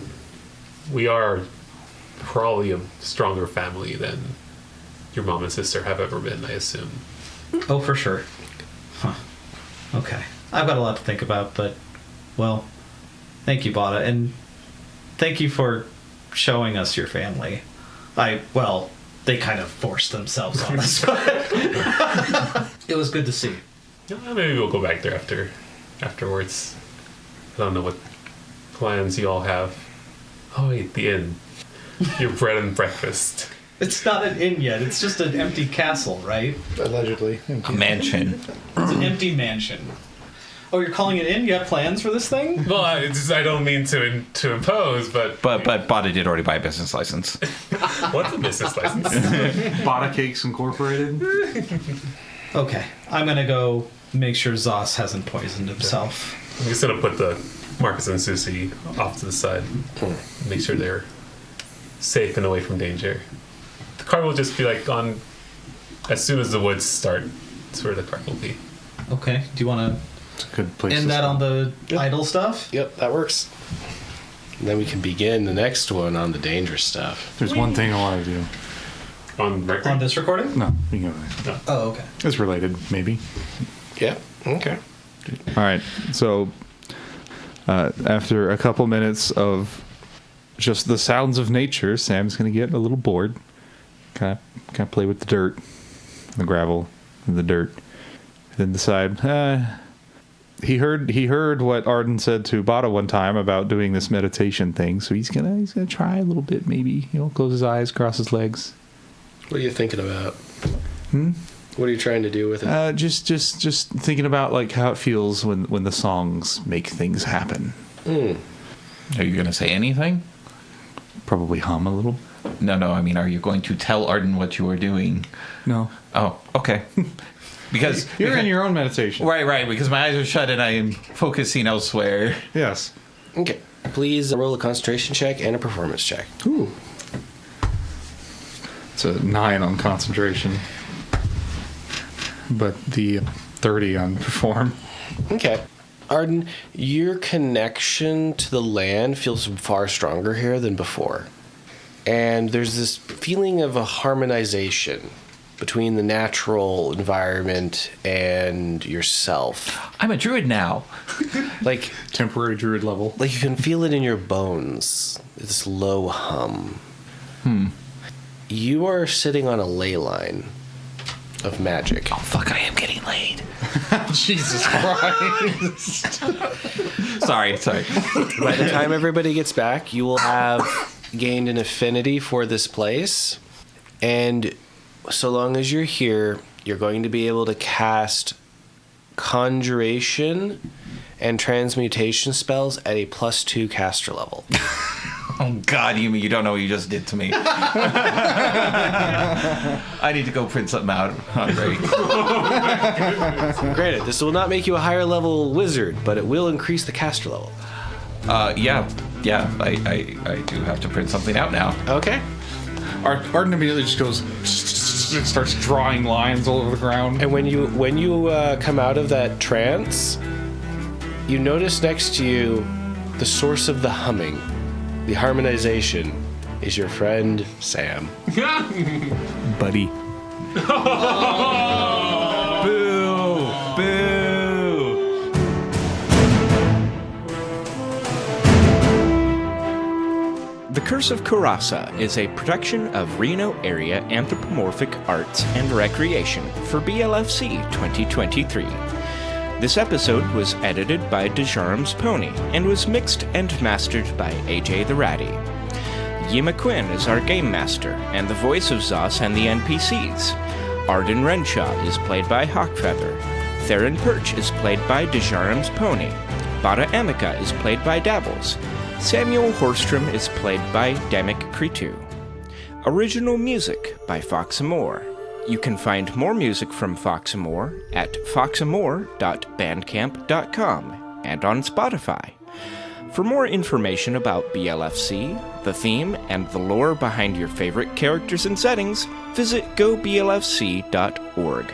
Speaker 5: we are probably a stronger family than your mom and sister have ever been, I assume.
Speaker 4: Oh, for sure. Huh. Okay. I've got a lot to think about, but, well, thank you, Bata, and thank you for showing us your family. They kind of forced themselves on us, but it was good to see.
Speaker 5: Maybe we'll go back there afterwards. I don't know what plans you all have. Oh wait, the inn. Your bread and breakfast.
Speaker 4: It's not an inn yet. It's just an empty castle, right?
Speaker 3: Allegedly.
Speaker 2: A mansion.
Speaker 4: It's an empty mansion. Oh, you're calling it in? You have plans for this thing?
Speaker 5: Well, I don't mean to impose, but
Speaker 2: Bata did already buy a business license.
Speaker 5: What's a business license?
Speaker 3: Bata Cakes Incorporated.
Speaker 4: Okay, I'm gonna go make sure Zos hasn't poisoned himself.
Speaker 5: I'm just gonna put the Marcus and Susie off to the side. Make sure they're safe and away from danger. The cart will just be like on as soon as the woods start. That's where the cart will be.
Speaker 4: Okay, do you want
Speaker 3: It's a good place
Speaker 4: to end
Speaker 3: to
Speaker 4: that
Speaker 3: start.
Speaker 4: on the idle stuff?
Speaker 1: Yep, that works. And then we can begin the next one on the dangerous stuff.
Speaker 3: There's one thing I want to do.
Speaker 5: On record?
Speaker 4: On this recording?
Speaker 3: No, you can go there.
Speaker 4: Oh, okay.
Speaker 3: It's related, maybe.
Speaker 1: Yeah, okay.
Speaker 3: All right. So, after a couple minutes of just the sounds of nature, Sam's going to get a little bored. Kind of play with the dirt, the gravel, and the dirt. And then decide, he heard what Arden said to Bata one time about doing this meditation thing. So he's gonna try a little bit, maybe. Close his eyes, cross his legs.
Speaker 1: What are you thinking about? What are you trying to do with it?
Speaker 3: Just thinking about like how it feels when the songs make things happen.
Speaker 2: Are you going to say anything?
Speaker 3: Probably hum a little.
Speaker 2: No, I mean, are you going to tell Arden what you are doing?
Speaker 3: No.
Speaker 2: Oh, okay. Because
Speaker 3: You're in your own meditation.
Speaker 2: Right, because my eyes are shut and I am focusing elsewhere.
Speaker 3: Yes.
Speaker 1: Okay. Please roll a concentration check and a performance check.
Speaker 3: Ooh. It's a 9 on concentration. But the 30 on perform.
Speaker 1: Okay. Arden, your connection to the land feels far stronger here than before. And there's this feeling of a harmonization between the natural environment and yourself.
Speaker 2: I'm a druid now.
Speaker 1: Like
Speaker 3: Temporary druid level.
Speaker 1: you can feel it in your bones. This low hum. You are sitting on a ley line of magic.
Speaker 2: Oh, fuck, I am getting laid.
Speaker 3: Jesus Christ.
Speaker 2: Sorry.
Speaker 1: By the time everybody gets back, you will have gained an affinity for this place. And so long as you're here, you're going to be able to cast conjuration and transmutation spells at a +2 caster level.
Speaker 2: Oh, God, you don't know what you just did to me. I need to go print something out. Oh, great.
Speaker 1: Granted, this will not make you a higher level wizard, but it will increase the caster level.
Speaker 2: Yeah, I do have to print something out now.
Speaker 1: Okay.
Speaker 3: Arden immediately just goes, starts drawing lines all over the ground.
Speaker 1: And when you come out of that trance, you notice next to you the source of the humming, the harmonization, is your friend Sam.
Speaker 3: Buddy.
Speaker 2: Boo!
Speaker 6: The Curse of Coeurasa is a production of Reno Area Anthropomorphic Arts and Recreation for BLFC 2023. This episode was edited by Dejarum's Pony and was mixed and mastered by AJ the Ratty. Yima Quinn is our game master and the voice of Zos and the NPCs. Arden Renshaw is played by Hawkfeather. Therrin Perch is played by Dejarum's Pony. Bata Amica is played by Dabbles. Samuel Horstrom is played by Damek Kritu. Original music by Foxamore. You can find more music from Foxamore at foxamore.bandcamp.com and on Spotify. For more information about BLFC, the theme, and the lore behind your favorite characters and settings, visit goblfc.org.